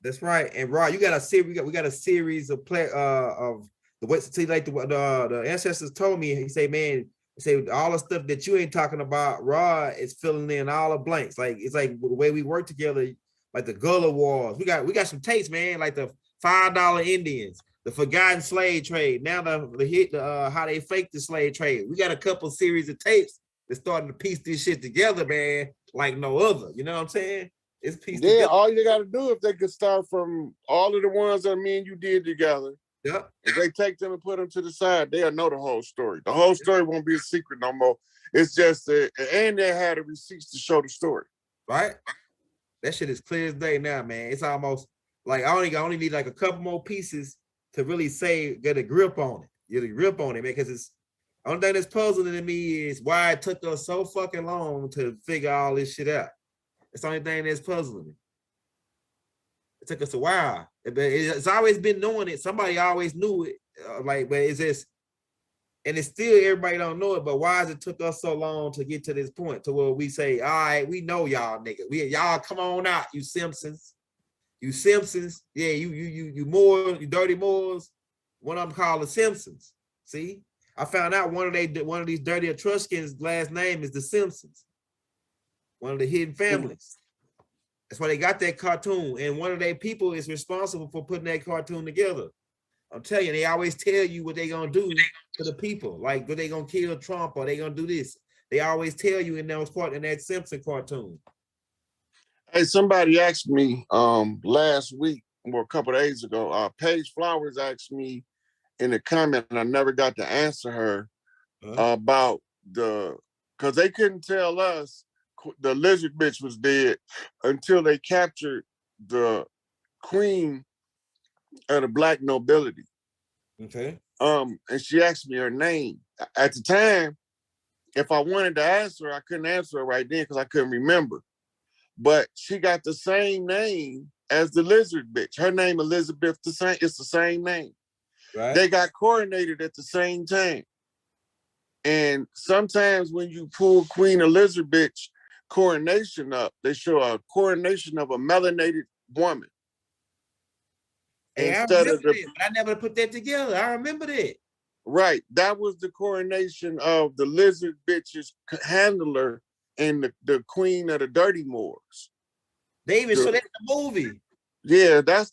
That's right. And Rod, you got a series. We got a series of the way. See, like the ancestors told me. He say, man, say all the stuff that you ain't talking about. Rod is filling in all the blanks. Like it's like the way we work together. Like the Gullah Wars. We got some tapes, man. Like the $5 Indians, the forgotten slave trade. Now the how they faked the slave trade. We got a couple series of tapes that's starting to piece this shit together, man. Like no other. You know what I'm saying? It's pieced together. All you got to do, if they could start from all of the ones that me and you did together, yep. If they take them and put them to the side, they'll know the whole story. The whole story won't be a secret no more. It's just and they had the receipts to show the story. Right? That shit is clear as day now, man. It's almost like I only need like a couple more pieces to really get a grip on it. Get a grip on it, man, because it's only thing that's puzzling to me is why it took us so fucking long to figure all this shit out. It's the only thing that's puzzling me. It took us a while. It's always been knowing it. Somebody always knew it. But it's just, and it's still everybody don't know it. But why has it took us so long to get to this point to where we say, all right, we know y'all niggas. Y'all come on out, you Simpsons. You Simpsons. Yeah, you Moors, you dirty Moors. One of them called the Simpsons. See, I found out one of these dirty Etruscans' last name is the Simpsons. One of the hidden families. That's why they got that cartoon. And one of their people is responsible for putting that cartoon together. I'm telling you, they always tell you what they're going to do to the people. Like, are they going to kill Trump or they going to do this? They always tell you in that Simpson cartoon. Hey, somebody asked me last week or a couple of days ago, Paige Flowers asked me in a comment, and I never got to answer her about because they couldn't tell us the lizard bitch was dead until they captured the queen of the black nobility. Okay. And she asked me her name. At the time, if I wanted to answer her, I couldn't answer her right then because I couldn't remember. But she got the same name as the lizard bitch. Her name Elizabeth, it's the same name. Right. They got coronated at the same time. And sometimes when you pull Queen Elizabeth coronation up, they show a coronation of a melanated woman. Hey, I never put that together. I remember that. Right. That was the coronation of the lizard bitch's handler and the queen of the dirty Moors. They even showed that in the movie. Yeah, that's the